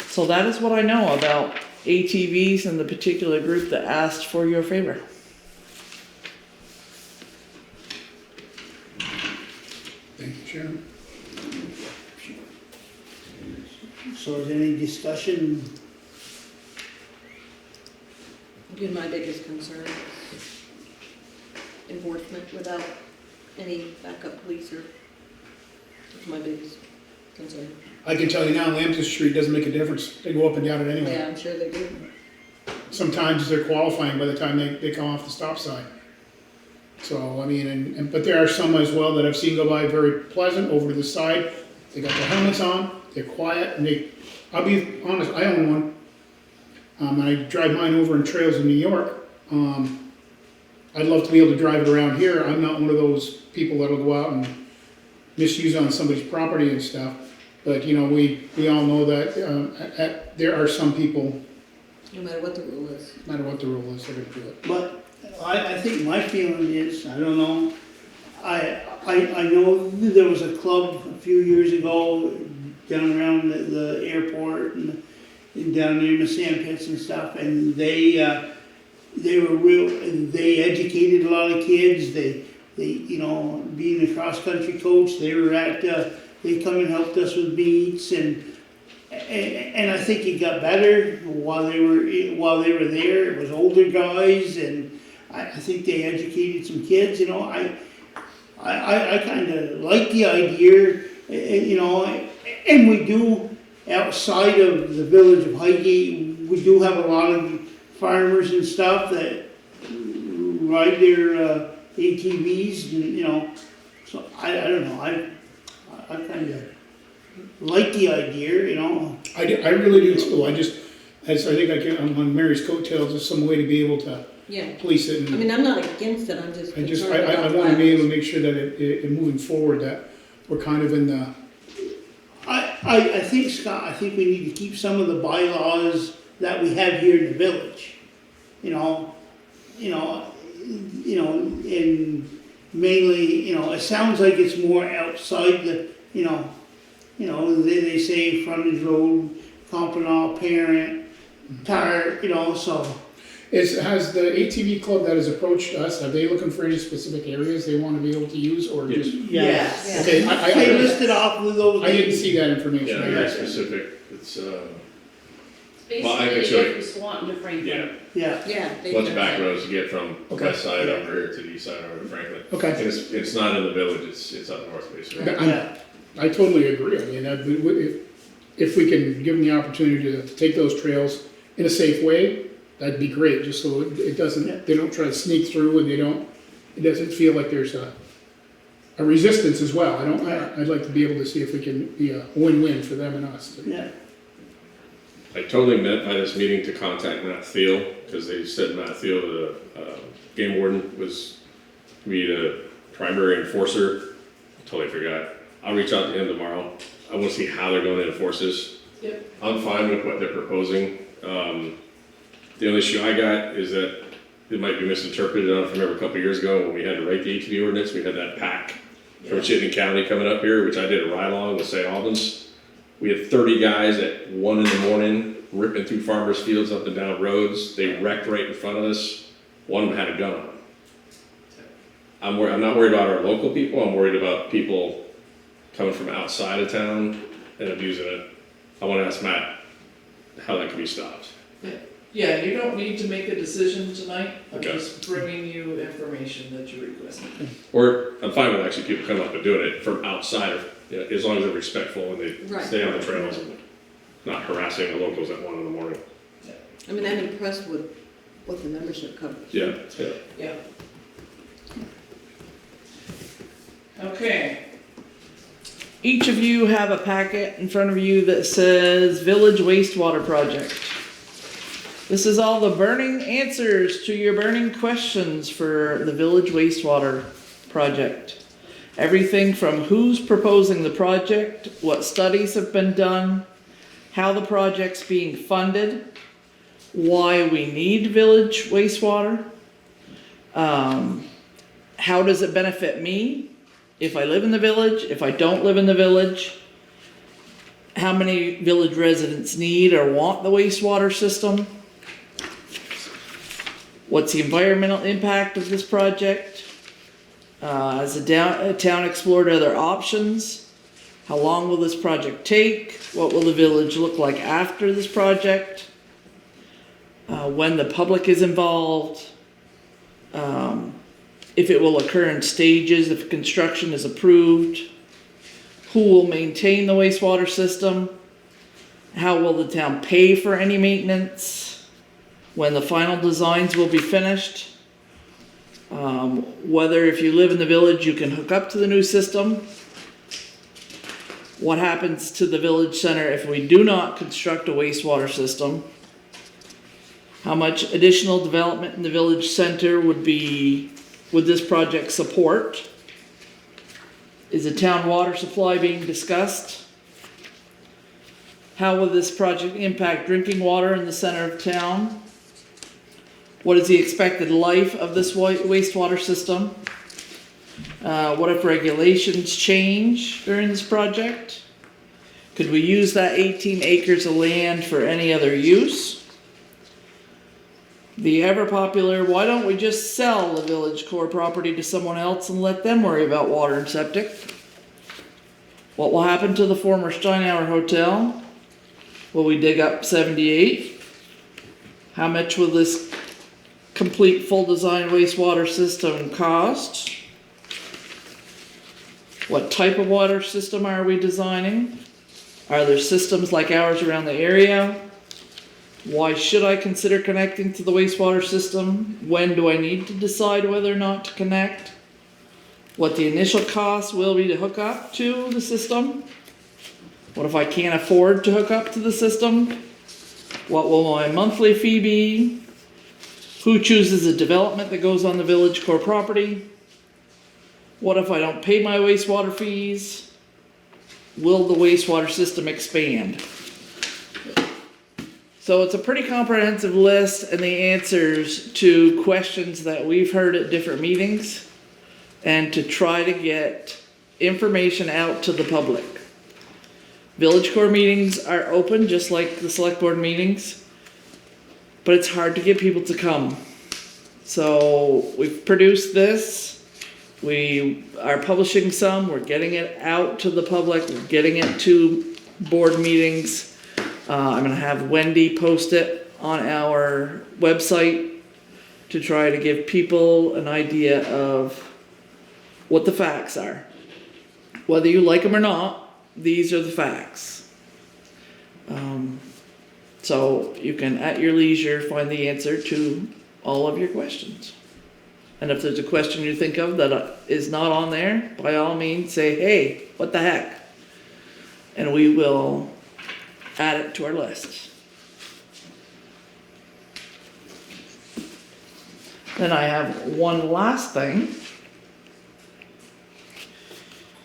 So that is what I know about ATVs and the particular group that asked for your favor. Thank you, Sharon. So is there any discussion? Again, my biggest concern is enforcement without any backup police or, that's my biggest concern. I can tell you now, Lambton Street doesn't make a difference. They go up and down it anyway. Yeah, I'm sure they do. Sometimes they're qualifying by the time they come off the stop sign. So, I mean, but there are some as well that I've seen go by very pleasant over to the side. They got their helmets on, they're quiet, and I'll be honest, I own one. I drive mine over in trails in New York. I'd love to be able to drive it around here. I'm not one of those people that'll go out and misuse on somebody's property and stuff. But, you know, we all know that there are some people, No matter what the rule is. no matter what the rule is, they're gonna do it. But I think my feeling is, I don't know, I know there was a club a few years ago down around the airport and down near the sand pits and stuff, and they educated a lot of kids. They you know, being a cross country coach, they were at they come and helped us with meets, and I think it got better while they were there. It was older guys, and I think they educated some kids. You know, I kind of like the idea, you know, and we do outside of the village of Highgate, we do have a lot of farmers and stuff that ride their ATVs, and, you know, so I don't know, I kind of like the idea, you know. I really do too. I think I can, on Mary's coattails, there's some way to be able to Yeah. police it. And I mean, I'm not against it, I'm just concerned I about want to be able to violence. make sure that it moving forward, that we're kind of in the, I think, Scott, I think we need to keep some of the bylaws that we have here in the village. And mainly, you know, it sounds like it's more outside the, they say frontage road, Compagnon, Parent, Tire, you know, so. has the ATV club that has approached us, are they looking for any specific areas they want to be able to use, or just? Yes. Okay, They listed off with those. I didn't see that information. Yeah, very specific, it's, Well, I Basically, could they show go you. from Swanton to Franklin. Yeah, Yeah. they lots of do. back roads to get from the Okay. west side over here to the east side over to Franklin. okay. And it's not in the village, it's up north basically. I totally agree. I mean, if we can give them the opportunity to take those trails in a safe way, that'd be great, just so it doesn't, they don't try to sneak through, and it doesn't feel like there's a resistance as well. I'd like to be able to see if we can be a win-win for them and us. Yeah. I totally meant by this meeting to contact Matt Thiel, because they said Matt Thiel, the game warden, was to be the primary enforcer. Totally forgot. I'll reach out to him tomorrow. I want to see how they're going to enforce this. Yep. I'm fine with what they're proposing. The only issue I got is that it might be misinterpreted. I don't know if you remember a couple of years ago when we had to write the ATV ordinance, we had that pack from Chittenden County coming up here, which I did a ride along with St. Albans. We had 30 guys at 1 in the morning ripping through farmers' fields up and down roads. They wrecked right in front of us. One of them had a gun on them. I'm not worried about our local people. I'm worried about people coming from outside of town and abusing it. I want to ask Matt how that can be stopped. Yeah, you don't need to make a decision tonight. I'm Okay. just bringing you information that you requested. Or I'm fine with actually people coming up and doing it from outside of Yeah, as long as they're respectful and they Right. stay on the trails and not harassing the locals at 1 in the morning. I mean, I'm impressed with what the membership covers. Yeah, yeah. Yeah. Okay. Each of you have a packet in front of you that says Village Wastewater Project. This is all the burning answers to your burning questions for the Village Wastewater Project. Everything from who's proposing the project, what studies have been done, how the project's being funded, why we need village wastewater, how does it benefit me if I live in the village, if I don't live in the village, how many village residents need or want the wastewater system, what's the environmental impact of this project, has the town explored other options, how long will this project take, what will the village look like after this project, when the public is involved, if it will occur in stages, if construction is approved, who will maintain the wastewater system, how will the town pay for any maintenance, when the final designs will be finished, whether if you live in the village you can hook up to the new system, what happens to the village center if we do not construct a wastewater system, how much additional development in the village center would this project support? Is the town water supply being discussed? How will this project impact drinking water in the center of town? What is the expected life of this wastewater system? What if regulations change during this project? Could we use that 18 acres of land for any other use? The ever popular, why don't we just sell the village core property to someone else and let them worry about water and septic? What will happen to the former Steinauer Hotel? Will we dig up 78? How much will this complete full design wastewater system cost? What type of water system are we designing? Are there systems like ours around the area? Why should I consider connecting to the wastewater system? When do I need to decide whether or not to connect? What the initial cost will be to hook up to the system? What if I can't afford to hook up to the system? What will my monthly fee be? Who chooses the development that goes on the village core property? What if I don't pay my wastewater fees? Will the wastewater system expand? So it's a pretty comprehensive list and the answers to questions that we've heard at different meetings and to try to get information out to the public. Village core meetings are open just like the select board meetings, but it's hard to get people to come. So we've produced this, we are publishing some, we're getting it out to the public, we're getting it to board meetings. I'm gonna have Wendy post it on our website to try to give people an idea of what the facts are. Whether you like them or not, these are the facts. So you can, at your leisure, find the answer to all of your questions. And if there's a question you think of that is not on there, by all means say, hey, what the heck? And we will add it to our list. Then I have one last thing.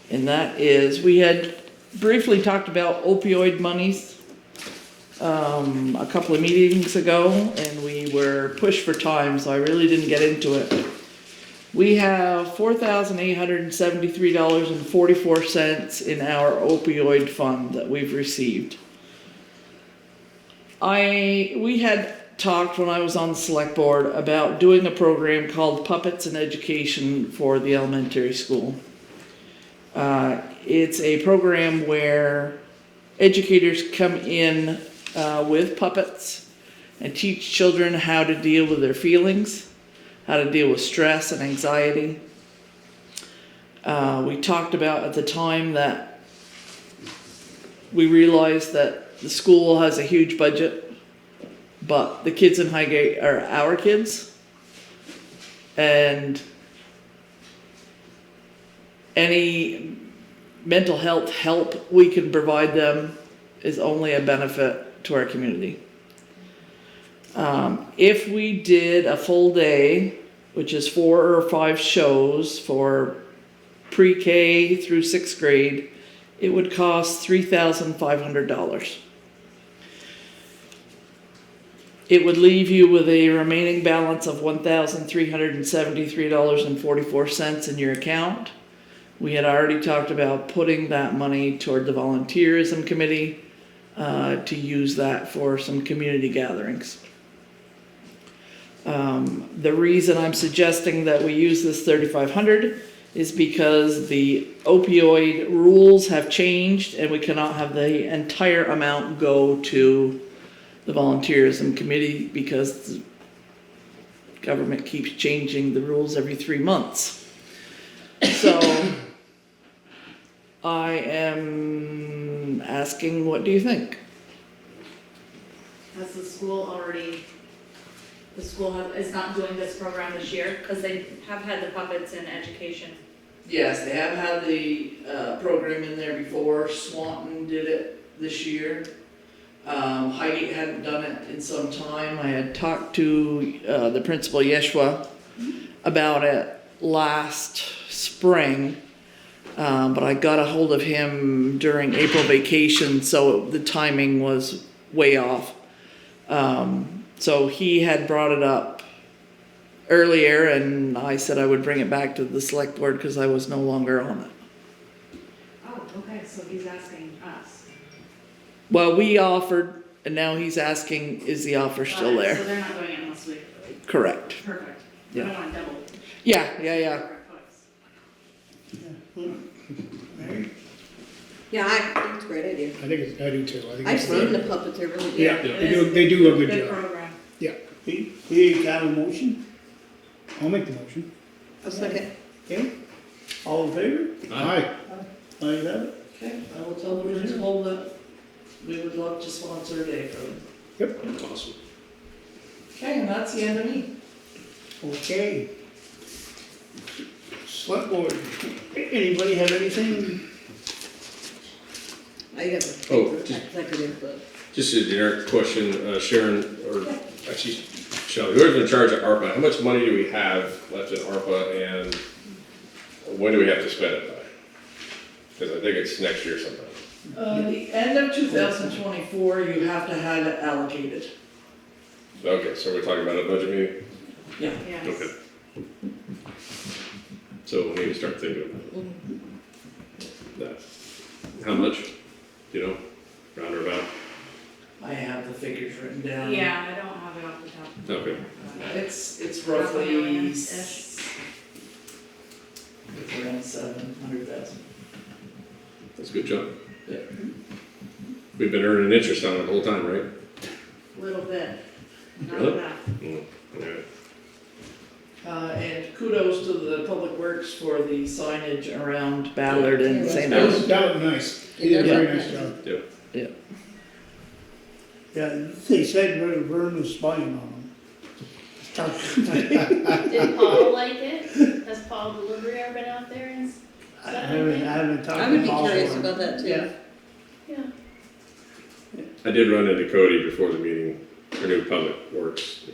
And that is, we had briefly talked about opioid monies a couple of meetings ago, and we were pushed for time, so I really didn't get into it. We have $4,873.44 in our opioid fund that we've received. We had talked when I was on the select board about doing a program called Puppets in Education for the elementary school. It's a program where educators come in with puppets and teach children how to deal with their feelings, how to deal with stress and anxiety. We talked about at the time that we realize that the school has a huge budget, but the kids in Highgate are our kids. And any mental health help we can provide them is only a benefit to our community. If we did a full day, which is 4 or 5 shows for pre-K through 6th grade, it would cost $3,500. It would leave you with a remaining balance of $1,373.44 in your account. We had already talked about putting that money toward the volunteerism committee to use that for some community gatherings. The reason I'm suggesting that we use this $3,500 is because the opioid rules have changed and we cannot have the entire amount go to the volunteerism committee because the government keeps changing the rules every 3 months. So I am asking, what do you think? Has the school is not doing this program this year, because they have had the puppets in education. Yes, they have had the program in there before. Swanton did it this year. Highgate hadn't done it in some time. I had talked to the principal Yeshua about it last spring, but I got a hold of him during April vacation, so the timing was way off. So he had brought it up earlier, and I said I would bring it back to the select board because I was no longer on it. Oh, okay, so he's asking us. Well, we offered, and now he's asking, is the offer still So there? they're not doing it unless we. Correct. Perfect. Yeah. I don't want double. Yeah. Mary? Yeah, I think it's a great idea. I do too. I think I've it's seen great. the puppets, they're really good. Yeah, they do a good job. program. We have a motion, I'll make the motion. A second. okay? All in favor? Aye. Ayes have it. Okay, I will tell the principal that we would love to sponsor a day for them. Yep. Awesome. Okay, and that's the end of me. Okay. Select board, anybody have anything? I have Oh, a executive, but. Just a generic question, Sharon, or actually, Shelley, whoever's in charge of ARPA, how much money do we have left in ARPA and when do we have to spend it by? Because I think it's next year sometime. The end of 2024, you have to have it allocated. Okay, so we're talking about a budget meeting? Yeah. Yes. Okay. So we'll need to start thinking about that. How much, you know, round or about? I have the figures written down. Yeah, I don't have it off the top. Okay. It's roughly Million-ish. it's around 700,000. That's a good job. Yeah. We've been earning interest on it the whole time, right? Little bit, not Really? enough. Yeah. And kudos to the Public Works for the signage around Ballard and St. That Louis. was nice. He did a very nice job. Yeah, they said Vern was spying on them. Did Paul like it? Has Paul Delivery ever been out there and I haven't talked I would to be Paul. curious about that too. Yeah. Yeah. I did run into Cody before the meeting, our new Public Works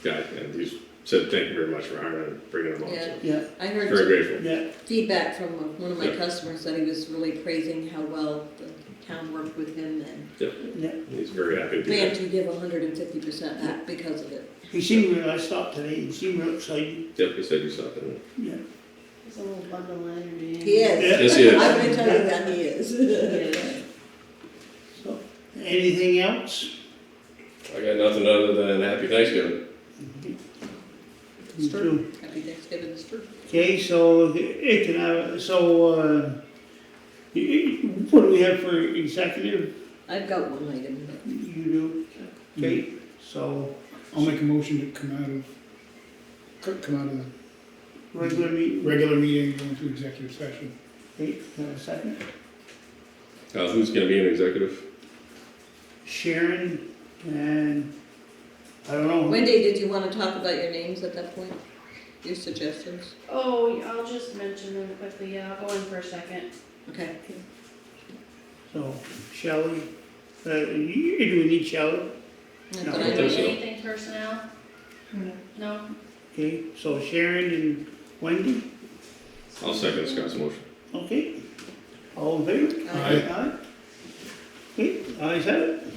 guy, and he said, thank you very much for hiring and bringing him on. So, Yeah, I heard very some grateful. yeah. feedback from one of my Yeah. customers that he was really praising how well the town worked with him and He's very happy to do planned that. to give 150% back because of it. He seemed, I stopped today, he seemed real excited. Yep, he said you saw that. Yeah. He's a little bundle of energy. He is. Yes, he is. I'm gonna tell you that he is. So, anything else? I got nothing other than happy Thanksgiving. You too. Happy Thanksgiving is true. Okay, so it can what do we have for executive? I've got one item. You do? Okay, so I'll make a motion to come out of the regular meeting, regular meeting, go into executive session. okay, have a second? Who's gonna be an executive? Sharon and, I don't know. Wendy, did you wanna talk about your names at that point? Your suggestions? Oh, I'll just mention them quickly, yeah, I'll go in for a second. Okay. So, Shelley, you do need Shelley, Not No, that I I know think of. so. Anything personnel? No? okay, so Sharon and Wendy, I'll second Scott's motion. okay? All in favor? Aye. Okay, ayes have it.